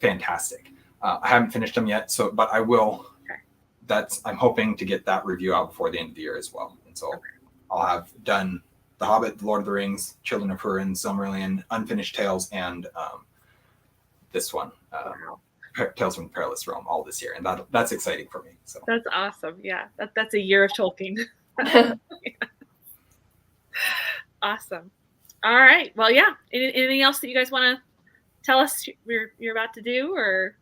Fantastic. I haven't finished them yet, but I will. Okay. I'm hoping to get that review out before the end of the year as well. And so I'll have done The Hobbit, The Lord of the Rings, Children of Hurin, Silmarillion, Unfinished Tales, and this one, Tales from the Perilous Realm, all this year. And that's exciting for me. So that's awesome. Yeah, that's a year of Tolkien. Awesome. All right. Well, yeah. Anything else that you guys want to tell us you're about to do, or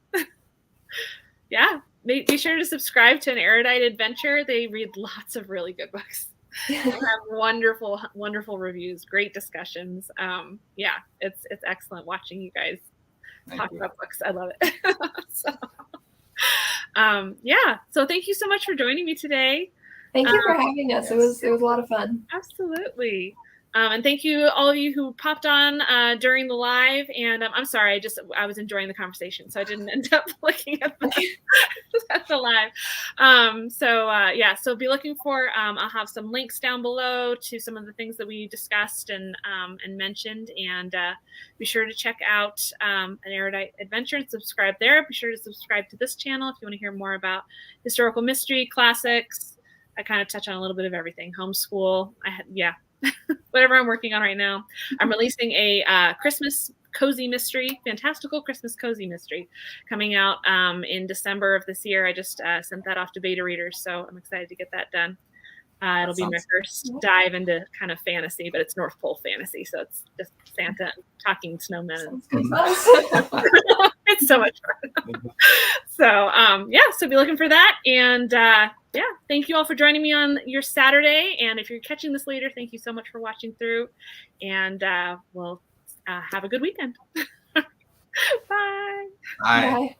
yeah, be sure to subscribe to An Erudite Adventure. They read lots of really good books. They have wonderful reviews, great discussions. Yeah, it's excellent watching you guys talk about books. I love it. Yeah. So thank you so much for joining me today. Thank you for having us. Yes. It was a lot of fun. Absolutely. And thank you, all of you who popped on during the live. And I'm sorry, I was enjoying the conversation, so I didn't end up looking at the live. So be looking for. I'll have some links down below to some of the things that we discussed and mentioned. And be sure to check out An Erudite Adventure and subscribe there. Be sure to subscribe to this channel if you want to hear more about historical mystery, classics. I kind of touch on a little bit of everything. Homeschool. Whatever I'm working on right now. I'm releasing a Christmas cozy mystery, fantastical Christmas cozy mystery, coming out in December of this year. I just sent that off to beta readers, so I'm excited to get that done. It'll be my first dive into kind of fantasy, but it's North Pole fantasy, so it's just Santa talking snowmen. It's so much fun. So be looking for that. And thank you all for joining me on your Saturday. And if you're catching this later, thank you so much for watching through. And we'll have a good weekend. Bye. Bye.